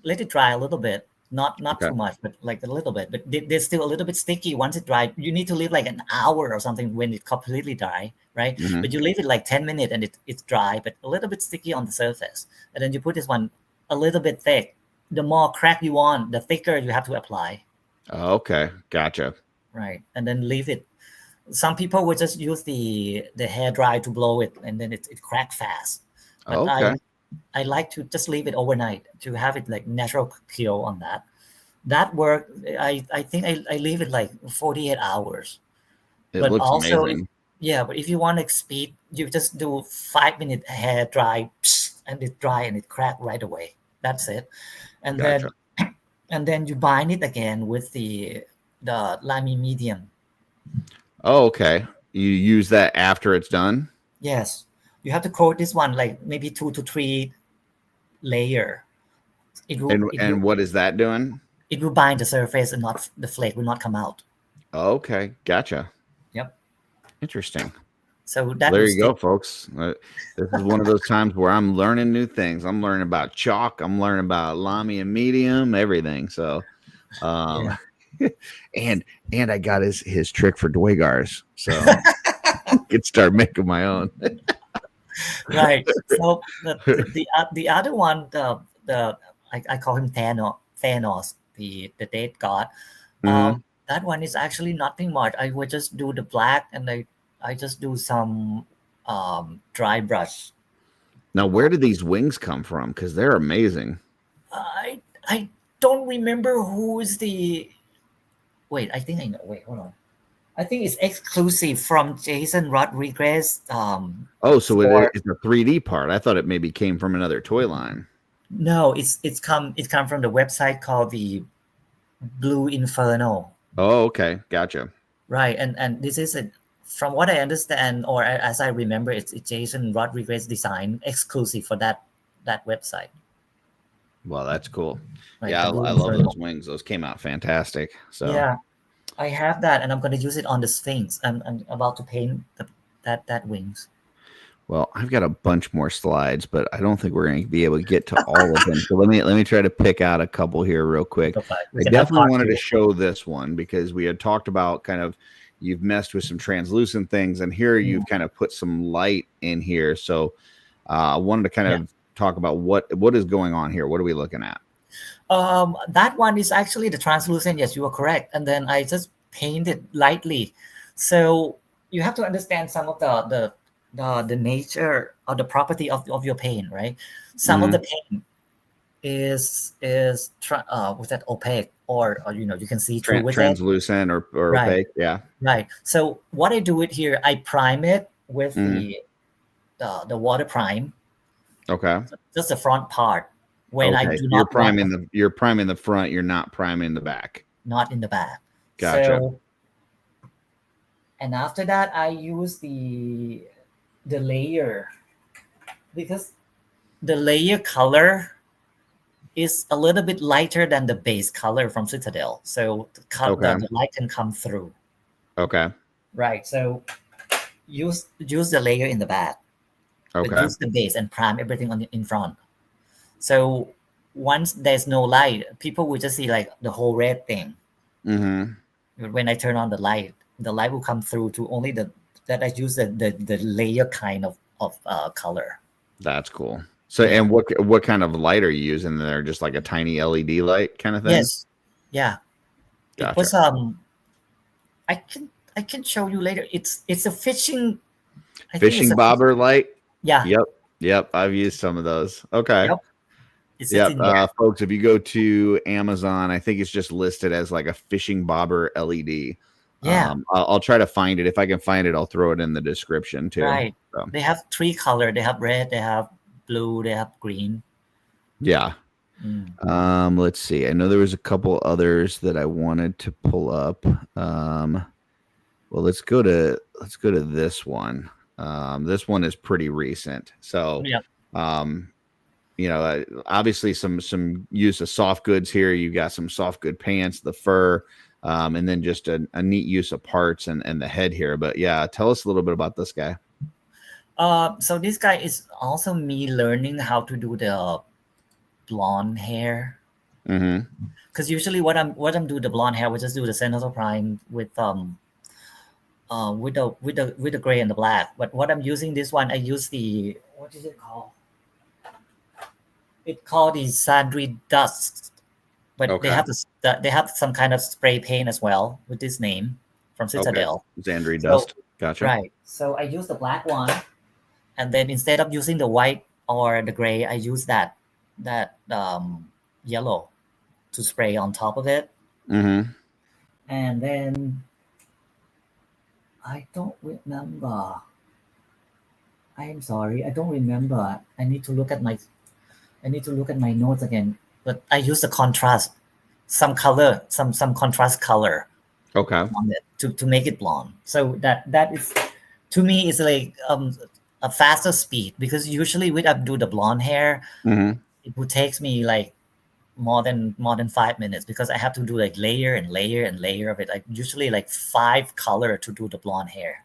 Speaker 3: Let it dry a little bit, not
Speaker 2: Okay.
Speaker 3: too much, but like a little bit. But they're still a little bit sticky. Once it dry, you need to leave like an hour or something when it completely dry, right?
Speaker 2: Mm-hmm.
Speaker 3: But you leave it like 10 minutes and it's dry, but a little bit sticky on the surface. And then you put this one a little bit thick. The more crack you want, the thicker you have to apply.
Speaker 2: Oh, okay, gotcha.
Speaker 3: Right. And then leave it. Some people would just use the hair dry to blow it, and then it crack fast. But
Speaker 2: Okay.
Speaker 3: I like to just leave it overnight to have it like natural peel on that. That work, I think I leave it like 48 hours.
Speaker 2: It
Speaker 3: But
Speaker 2: looks
Speaker 3: also,
Speaker 2: amazing.
Speaker 3: but if you want to speed, you just do 5 minute hair dry, and it dry and it crack right away. That's it. And
Speaker 2: Gotcha.
Speaker 3: then you bind it again with the lamy medium.
Speaker 2: Oh, okay. You use that after it's done?
Speaker 3: Yes, you have to coat this one like maybe 2 to 3 layer.
Speaker 2: And what is that doing?
Speaker 3: It will bind the surface and not the flake will not come out.
Speaker 2: Okay, gotcha.
Speaker 3: Yep.
Speaker 2: Interesting.
Speaker 3: So that
Speaker 2: There
Speaker 3: will
Speaker 2: you go,
Speaker 3: stick.
Speaker 2: folks. This is one of those times where I'm learning new things. I'm learning about chalk. I'm learning about lamy and medium, everything. So,
Speaker 3: Yeah.
Speaker 2: and I got his trick for Dwaygars, so I could start making my own.
Speaker 3: Right. So the other one, the I call him Thanos, the dead god.
Speaker 2: Mhm.
Speaker 3: That one is actually nothing much. I would just do the black and I just do some dry brush.
Speaker 2: Now, where did these wings come from? Because they're amazing.
Speaker 3: I don't remember who is the. Wait, I think I know. Wait, hold on. I think it's exclusive from Jason Rodriguez.
Speaker 2: Oh, so
Speaker 3: for
Speaker 2: it's a 3D part. I thought it maybe came from another toy line.
Speaker 3: No, it's come from the website called the Blue Inferno.
Speaker 2: Oh, okay, gotcha.
Speaker 3: Right, and this is from what I understand, or as I remember, it's Jason Rodriguez design exclusive for that website.
Speaker 2: Well, that's cool.
Speaker 3: Right,
Speaker 2: Yeah,
Speaker 3: the Blue
Speaker 2: I love
Speaker 3: Inferno.
Speaker 2: those wings. Those came out fantastic. So
Speaker 3: Yeah, I have that, and I'm going to use it on the Sphinx. I'm about to paint that wings.
Speaker 2: well, I've got a bunch more slides, but I don't think we're going to be able to get to all of them. So let me try to pick out a couple here real quick.
Speaker 3: We
Speaker 2: I
Speaker 3: can have
Speaker 2: definitely
Speaker 3: part
Speaker 2: wanted
Speaker 3: two.
Speaker 2: to show this one because we had talked about kind of you've messed with some translucent things, and here you've kind of put some light in here. So I wanted to kind of talk about what is going on here. What are we looking at?
Speaker 3: That one is actually the translucent. Yes, you are correct. And then I just painted lightly. So you have to understand some of the nature or the property of your paint, right? Some of the paint is with that opaque or you can see through with it.
Speaker 2: Translucent or
Speaker 3: Right.
Speaker 2: opaque. Yeah.
Speaker 3: Right. So what I do it here, I prime it with the water prime,
Speaker 2: Okay.
Speaker 3: just the front part. When I
Speaker 2: Okay.
Speaker 3: do not
Speaker 2: You're priming the front, you're not priming the back.
Speaker 3: not in the back.
Speaker 2: Gotcha.
Speaker 3: So, and after that, I use the layer because the layer color is a little bit lighter than the base color from Citadel. So the light can come through.
Speaker 2: Okay.
Speaker 3: Right. So use the layer in the back.
Speaker 2: Okay.
Speaker 3: But use the base and prime everything in front. So once there's no light, people will just see like the whole red thing.
Speaker 2: Mm-hmm.
Speaker 3: When I turn on the light will come through to only that I use the layer kind of color.
Speaker 2: That's cool. So, and what kind of light are you using there? Just like a tiny LED light kind of thing?
Speaker 3: Yes. Yeah.
Speaker 2: Gotcha.
Speaker 3: It was I can show you later. It's a fishing
Speaker 2: bobber light.
Speaker 3: Yeah.
Speaker 2: Yep, I've used some of those. Okay.
Speaker 3: Yep. It sits
Speaker 2: Yep.
Speaker 3: in there.
Speaker 2: Folks, if you go to Amazon, I think it's just listed as like a fishing bobber LED.
Speaker 3: Yeah.
Speaker 2: I'll try to find it. If I can find it, I'll throw it in the description too.
Speaker 3: Right.
Speaker 2: So,
Speaker 3: They have 3 color. They have red, they have blue, they have green.
Speaker 2: yeah. Let's see. I know there was a couple others that I wanted to pull up. Well, let's go to this one. This one is pretty recent. So,
Speaker 3: Yeah.
Speaker 2: Obviously some use of soft goods here. You've got some soft good pants, the fur, and then just a neat use of parts and the head here. But yeah, tell us a little bit about this guy.
Speaker 3: So this guy is also me learning how to do the blonde hair. Because usually what I'm do the blonde hair, we just do the zenithal prime with the gray and the black. But what I'm using this one, I use the, what is it called? It's called the Sandry Dust, but
Speaker 2: Okay.
Speaker 3: they have some kind of spray paint as well with this name from Citadel.
Speaker 2: Okay. Xandry Dust. Gotcha.
Speaker 3: Right. So I use the black one, and then instead of using the white or the gray, I use that yellow to spray on top of it. And then I don't remember. I am sorry, I don't remember. I need to look at my notes again. But I use the contrast, some color, some contrast color.
Speaker 2: Okay.
Speaker 3: On it to make it blonde. So that is, to me, is like a faster speed, because usually when I do the blonde hair, it would takes me like more than 5 minutes, because I have to do like layer and layer and layer of it. Like usually like 5 color to do the blonde hair.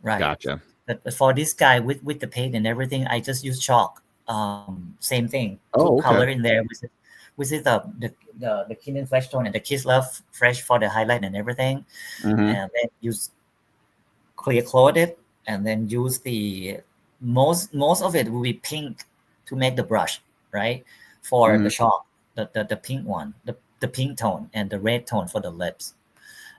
Speaker 3: Right.
Speaker 2: Gotcha.
Speaker 3: But for this guy with the paint and everything, I just use chalk. Same thing.
Speaker 2: Oh, okay.
Speaker 3: Color in there with the Kin and Flesh tone and the Kiss Love Fresh for the highlight and everything. And then use clear coat it, and then use the most of it will be pink to make the brush, right? For the chalk, the pink one, the pink tone and the red tone for the lips.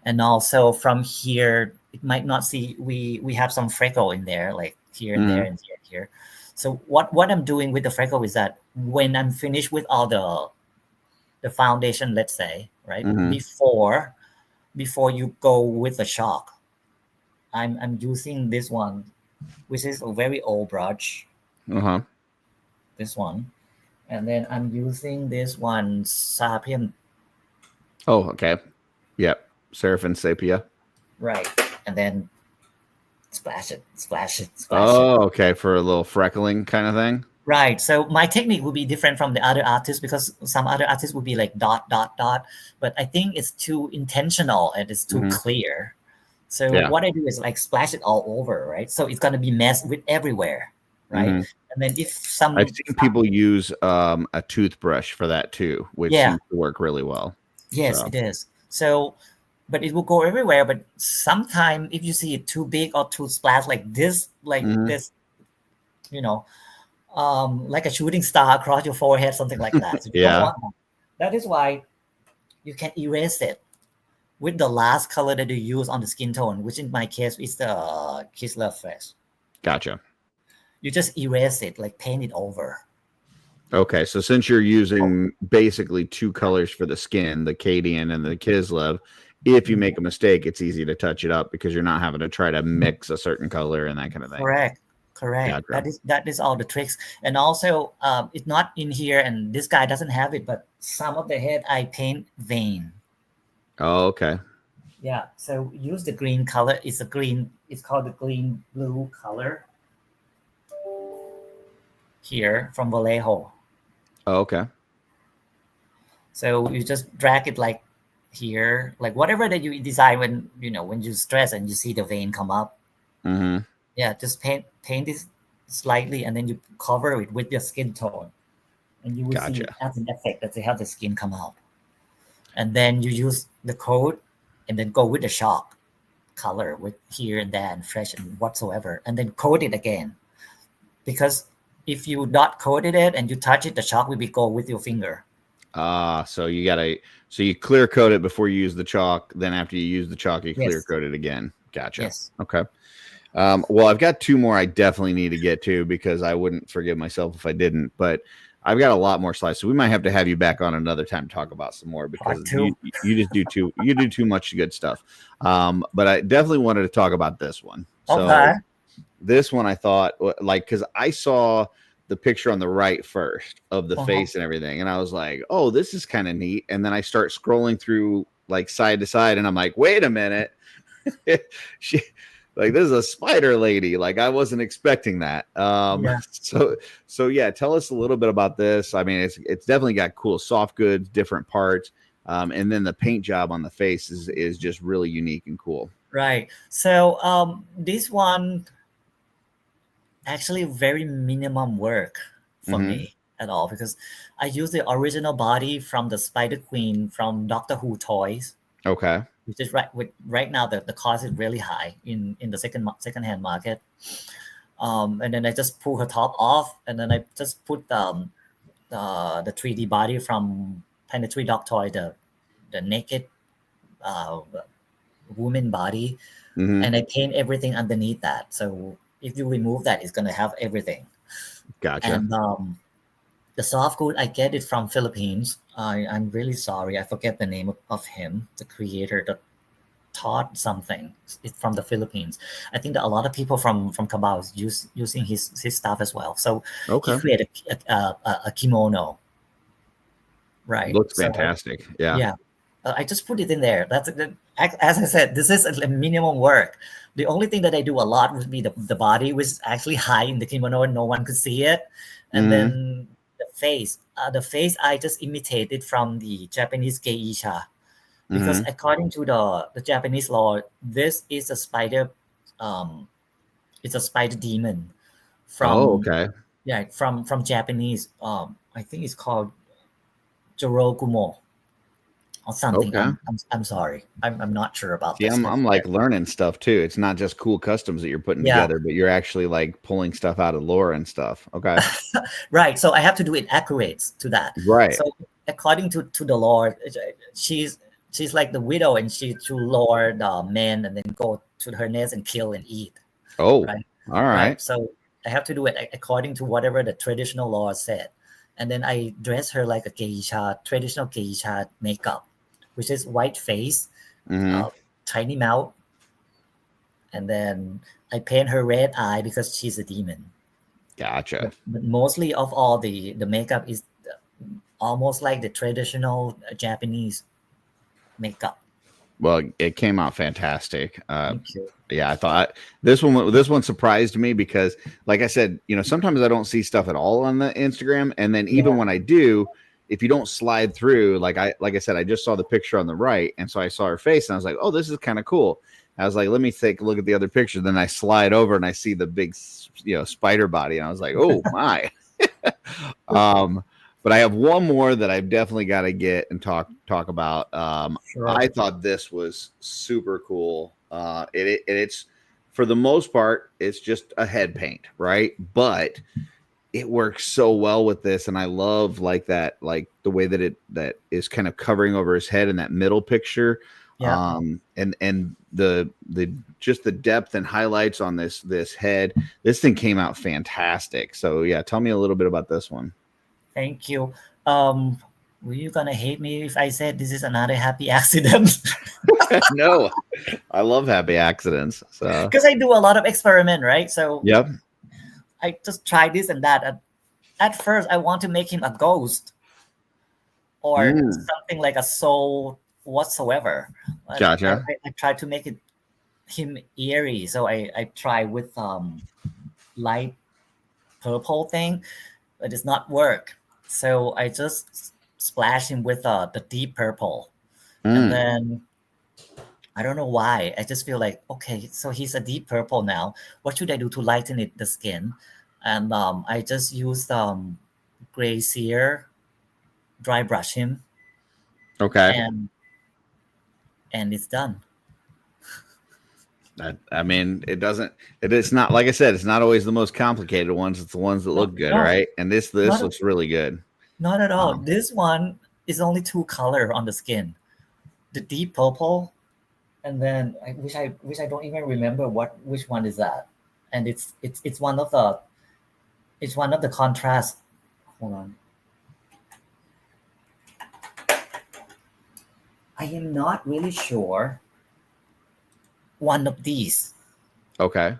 Speaker 3: And also from here, it might not see, we have some freckle in there, like here and there and here. So what I'm doing with the freckle is that when I'm finished with all the foundation, let's say, right, before you go with the chalk, I'm using this one, which is a very old brush. This one, and then I'm using this one, Sapien.
Speaker 2: Oh, okay. Yep. Seraphim Sapia.
Speaker 3: Right. And then splash it.
Speaker 2: Oh, okay. For a little freckling kind of thing.
Speaker 3: Right. So my technique would be different from the other artists, because some other artists would be like dot, dot, dot. But I think it's too intentional and it's too clear. So what I do is like splash it all over, right? So it's going to be messed with everywhere, right? And then if I've
Speaker 2: seen people use a toothbrush for that too, which seems to work really well.
Speaker 3: Yes, it is. So, but it will go everywhere. But sometimes if you see it too big or too splashed like this, like a shooting star across your forehead, something like that. So you don't want that. That is why you can erase it with the last color that you use on the skin tone, which in my case is the Kiss Love Fresh.
Speaker 2: Gotcha.
Speaker 3: You just erase it, like paint it over.
Speaker 2: Okay, so since you're using basically 2 colors for the skin, the Cadian and the Kislev, if you make a mistake, it's easy to touch it up because you're not having to try to mix a certain color and that kind of thing.
Speaker 3: Correct. Gotcha. That is all the tricks. And also, it's not in here, and this guy doesn't have it, but some of the head I paint vein.
Speaker 2: Oh, okay.
Speaker 3: Yeah, so use the green color. It's called the green blue color here from Vallejo.
Speaker 2: Oh, okay.
Speaker 3: So you just drag it like here, like whatever that you decide when you stress and you see the vein come up. Yeah, just paint this slightly, and then you cover it with your skin tone, and you will see it as an effect that they have the skin come out. And then you use the coat, and then go with the chalk color with here and there and fresh and whatsoever, and then coat it again. Because if you not coated it and you touch it, the chalk will go with your finger.
Speaker 2: So you clear coat it before you use the chalk. Then after you use the chalk, you clear coat it again. Gotcha.
Speaker 3: Yes.
Speaker 2: Okay. Well, I've got 2 more I definitely need to get to because I wouldn't forgive myself if I didn't. But I've got a lot more slides, so we might have to have you back on another time to talk about some more because you just do too much good stuff. But I definitely wanted to talk about this one. So this one I thought like because I saw the picture on the right first of the face and everything, and I was like, oh, this is kind of neat. And then I start scrolling through like side to side, and I'm like, wait a minute, she. Like this is a spider lady. Like I wasn't expecting that. So yeah, tell us a little bit about this. I mean, it's definitely got cool soft goods, different parts, and then the paint job on the face is just really unique and cool.
Speaker 3: Right. So this one actually very minimum work for me at all because I use the original body from the Spider Queen from Doctor Who toys.
Speaker 2: Okay.
Speaker 3: Which is right now the cost is really high in the second-hand market. And then I just pull her top off, and then I just put the 3D body from Planet 3 Dog Toy, the naked woman body, and I paint everything underneath that. So if you remove that, it's gonna have everything.
Speaker 2: Gotcha.
Speaker 3: And the soft good, I get it from Philippines. I'm really sorry. I forget the name of him, the creator, the Todd something. It's from the Philippines. I think that a lot of people from Cabal is using his stuff as well. So he created a kimono. Right.
Speaker 2: Looks fantastic. Yeah.
Speaker 3: I just put it in there. As I said, this is a minimum work. The only thing that I do a lot would be the body, which is actually high in the kimono and no one could see it. And then the face I just imitated from the Japanese geisha because according to the Japanese law, this is a spider. It's a spider demon from from Japanese. I think it's called Jorogumo or something. I'm sorry. I'm not sure about this.
Speaker 2: I'm like learning stuff too. It's not just cool customs that you're putting together, but you're actually like pulling stuff out of lore and stuff. Okay.
Speaker 3: Right. So I have to do it accurate to that.
Speaker 2: Right.
Speaker 3: So according to the lore, she's like the widow and she to lure the men and then go to her nest and kill and eat.
Speaker 2: Oh, right. All right.
Speaker 3: So I have to do it according to whatever the traditional law said. And then I dress her like a geisha, traditional geisha makeup, which is white face, tiny mouth. And then I paint her red eye because she's a demon.
Speaker 2: Gotcha.
Speaker 3: But mostly of all the makeup is almost like the traditional Japanese makeup.
Speaker 2: Well, it came out fantastic.
Speaker 3: Thank you.
Speaker 2: Yeah, I thought this one surprised me because, like I said, sometimes I don't see stuff at all on the Instagram, and then even when I do, if you don't slide through, like I said, I just saw the picture on the right, and so I saw her face, and I was like, oh, this is kind of cool. I was like, let me take a look at the other picture. Then I slide over and I see the big, spider body, and I was like, oh my. But I have one more that I've definitely got to get and talk about. Sure. I thought this was super cool. It's for the most part, it's just a head paint, right? But it works so well with this, and I love like the way that is kind of covering over his head in that middle picture. Yeah. And the just the depth and highlights on this head. This thing came out fantastic. So yeah, tell me a little bit about this one.
Speaker 3: Thank you. Were you gonna hate me if I said this is another happy accident?
Speaker 2: No, I love happy accidents. So
Speaker 3: because I do a lot of experiment, right? So
Speaker 2: yep.
Speaker 3: I just try this and that. At first, I want to make him a ghost or something like a soul whatsoever.
Speaker 2: Gotcha.
Speaker 3: I try to make him eerie, so I try with light purple thing, but it's not work. So I just splash him with the deep purple, and then I don't know why. I just feel like, okay, so he's a deep purple now. What should I do to lighten the skin? And I just used gray sear, dry brush him.
Speaker 2: Okay.
Speaker 3: And it's done.
Speaker 2: I mean, it's not, like I said, it's not always the most complicated ones. It's the ones that look good, right? And this looks really good.
Speaker 3: Not at all. This one is only 2 color on the skin. The deep purple And then I don't even remember which one is that. And it's one of the contrast. Hold on. I am not really sure. One of these.
Speaker 2: Okay.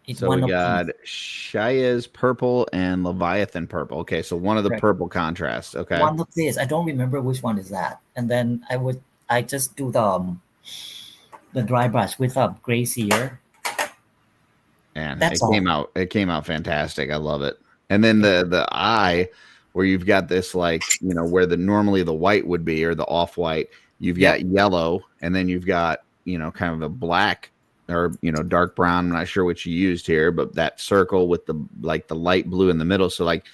Speaker 3: It's
Speaker 2: So
Speaker 3: one
Speaker 2: we
Speaker 3: of
Speaker 2: got
Speaker 3: these.
Speaker 2: Shaya's purple and Leviathan purple. Okay, so one of the
Speaker 3: Right.
Speaker 2: purple contrasts. Okay.
Speaker 3: One of these. I don't remember which one is that. And then I just do the dry brush with a grazier.
Speaker 2: And
Speaker 3: That's all.
Speaker 2: It came out fantastic. I love it. And then the eye, where you've got this, like, you know, where normally the white would be, or the off white, you've got yellow, and then you've got, you know, kind of a black, or, you know, dark brown. I'm not sure what you used here, but that circle with the light blue in the middle. So like,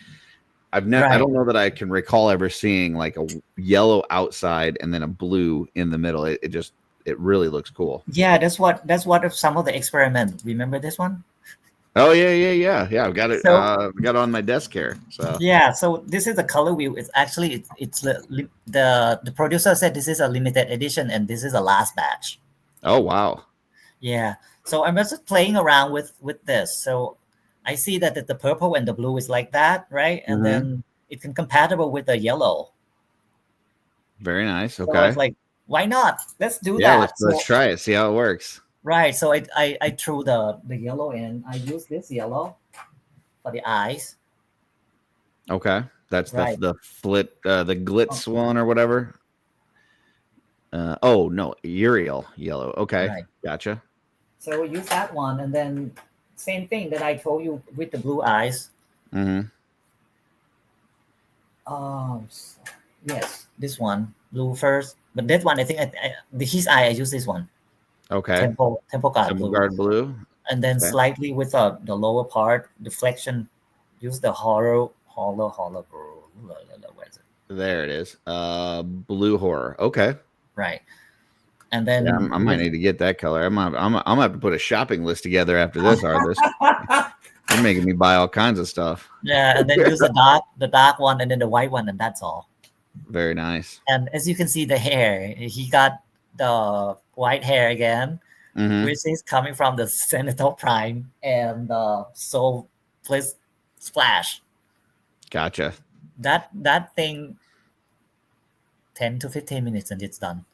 Speaker 2: I don't know that I can recall ever seeing like a yellow outside and then a blue in the middle. It really looks cool.
Speaker 3: Yeah, that's what some of the experiment. Remember this one?
Speaker 2: Oh yeah. I've got it.
Speaker 3: So
Speaker 2: Got it on my desk here. So
Speaker 3: yeah, so this is the color wheel. It's actually it's the producer said this is a limited edition and this is a last batch.
Speaker 2: oh wow.
Speaker 3: Yeah. So I'm just playing around with this. So I see that the purple and the blue is like that, right? And then it's compatible with the yellow.
Speaker 2: Very nice.
Speaker 3: So I was
Speaker 2: Okay.
Speaker 3: like, why not? Let's do
Speaker 2: Yeah,
Speaker 3: that.
Speaker 2: let's
Speaker 3: So
Speaker 2: try it. See how it works.
Speaker 3: right. So I threw the yellow in. I use this yellow for the eyes.
Speaker 2: Okay. That's
Speaker 3: Right.
Speaker 2: the the glitz one or whatever. Oh no, Uriel yellow. Okay.
Speaker 3: Right.
Speaker 2: Gotcha.
Speaker 3: So use that one, and then same thing that I told you with the blue eyes.
Speaker 2: Mm-hmm.
Speaker 3: Yes, this one blue first, but that one I think his eye I use this one.
Speaker 2: Okay.
Speaker 3: Temple guard
Speaker 2: Temple
Speaker 3: blue,
Speaker 2: guard blue.
Speaker 3: and then
Speaker 2: Okay.
Speaker 3: slightly with the lower part deflection. Use the hollow. Where is it?
Speaker 2: There it is. Blue horror. Okay.
Speaker 3: Right, and then
Speaker 2: Yeah, I might need to get that color. I'm gonna have to put a shopping list together after this, Arthus. You're making me buy all kinds of stuff.
Speaker 3: yeah, and then use the dark one, and then the white one, and that's all.
Speaker 2: Very nice.
Speaker 3: And as you can see, the hair, he got the white hair again,
Speaker 2: Mm-hmm.
Speaker 3: which is coming from the Zenithal Prime and the Soul Please Splash.
Speaker 2: Gotcha.
Speaker 3: That thing, 10 to 15 minutes and it's done.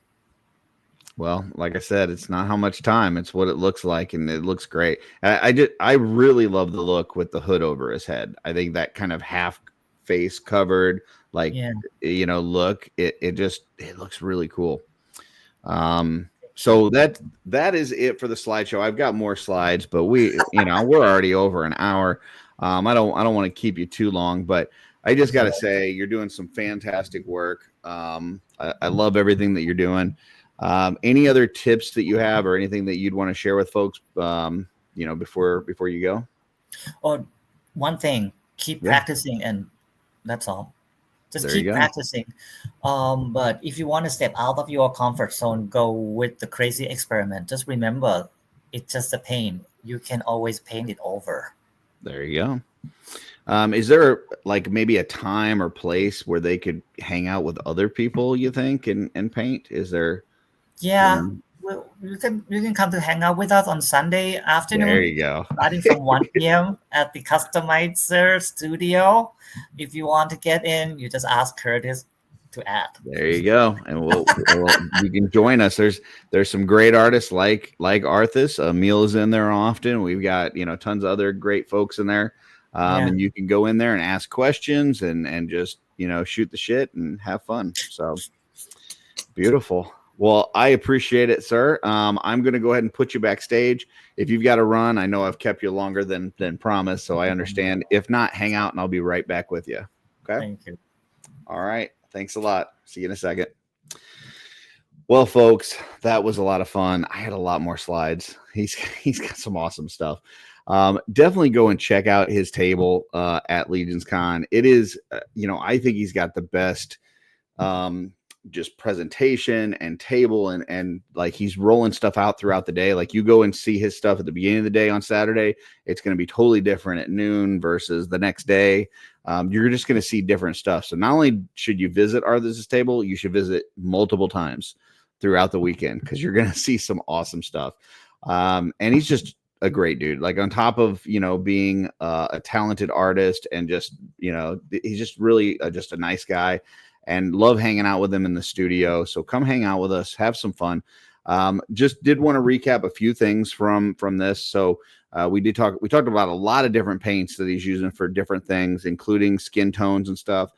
Speaker 2: Well, like I said, it's not how much time, it's what it looks like, and it looks great. I really love the look with the hood over his head. I think that kind of half face covered, like,
Speaker 3: Yeah.
Speaker 2: you know, look, it looks really cool. So that is it for the slideshow. I've got more slides, but we're already over an hour. I don't want to keep you too long, but I just got to say you're doing some fantastic work. I love everything that you're doing. Any other tips that you have, or anything that you'd want to share with folks, before you go?
Speaker 3: Or one thing, keep practicing, and that's all. Just
Speaker 2: There you
Speaker 3: keep
Speaker 2: go.
Speaker 3: practicing. But if you want to step out of your comfort zone, go with the crazy experiment. Just remember, it's just a paint. You can always paint it over.
Speaker 2: There you go. Is there like maybe a time or place where they could hang out with other people, you think, and paint? Is there?
Speaker 3: Yeah, well, you can come to hang out with us on Sunday afternoon.
Speaker 2: There you go.
Speaker 3: Starting from 1 p.m. at the Customizer Studio. If you want to get in, you just ask Curtis to add.
Speaker 2: There you go, and you can join us. There's some great artists like Arthus. Emil is in there often. We've got tons of other great folks in there, and you can go in there and ask questions and just shoot the shit and have fun. So beautiful. Well, I appreciate it, sir. I'm going to go ahead and put you backstage. If you've got to run, I know I've kept you longer than promised, so I understand. If not, hang out, and I'll be right back with you. Okay?
Speaker 3: Thank you.
Speaker 2: All right. Thanks a lot. See you in a second. Well, folks, that was a lot of fun. I had a lot more slides. He's got some awesome stuff. Definitely go and check out his table at Legions Con. It is, I think he's got the best just presentation and table, and like he's rolling stuff out throughout the day. Like you go and see his stuff at the beginning of the day on Saturday, it's going to be totally different at noon versus the next day. You're just going to see different stuff. So not only should you visit Arthus's table, you should visit multiple times. throughout the weekend because you're going to see some awesome stuff. And he's just a great dude. Like on top of, being a talented artist and just, he's just really just a nice guy, and love hanging out with him in the studio. So come hang out with us, have some fun. Just did want to recap a few things from this. So we talked about a lot of different paints that he's using for different things, including skin tones and stuff.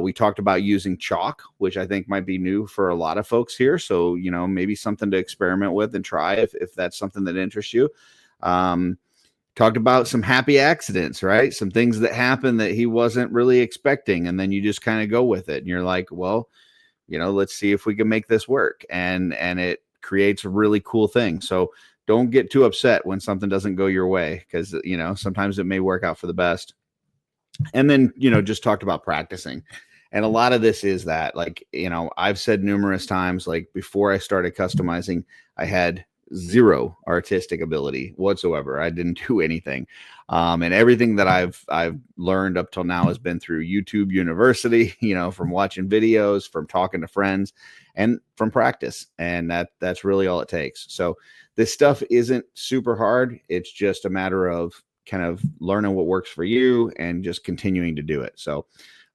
Speaker 2: We talked about using chalk, which I think might be new for a lot of folks here. So, maybe something to experiment with and try if that's something that interests you. Talked about some happy accidents, right? Some things that happen that he wasn't really expecting. And then you just kind of go with it. And you're like, well, let's see if we can make this work. And it creates a really cool thing. So don't get too upset when something doesn't go your way, because, sometimes it may work out for the best. And then, just talked about practicing. And a lot of this is that, like, I've said numerous times, like before I started customizing, I had zero artistic ability whatsoever. I didn't do anything. And everything that I've learned up till now has been through YouTube University, from watching videos, from talking to friends, and from practice. And that's really all it takes. So this stuff isn't super hard. It's just a matter of kind of learning what works for you and just continuing to do it. So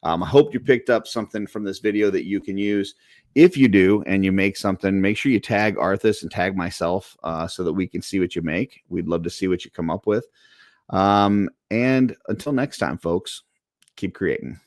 Speaker 2: I hope you picked up something from this video that you can use. If you do and you make something, make sure you tag Arthus and tag myself so that we can see what you make. We'd love to see what you come up with. And until next time, folks, keep creating.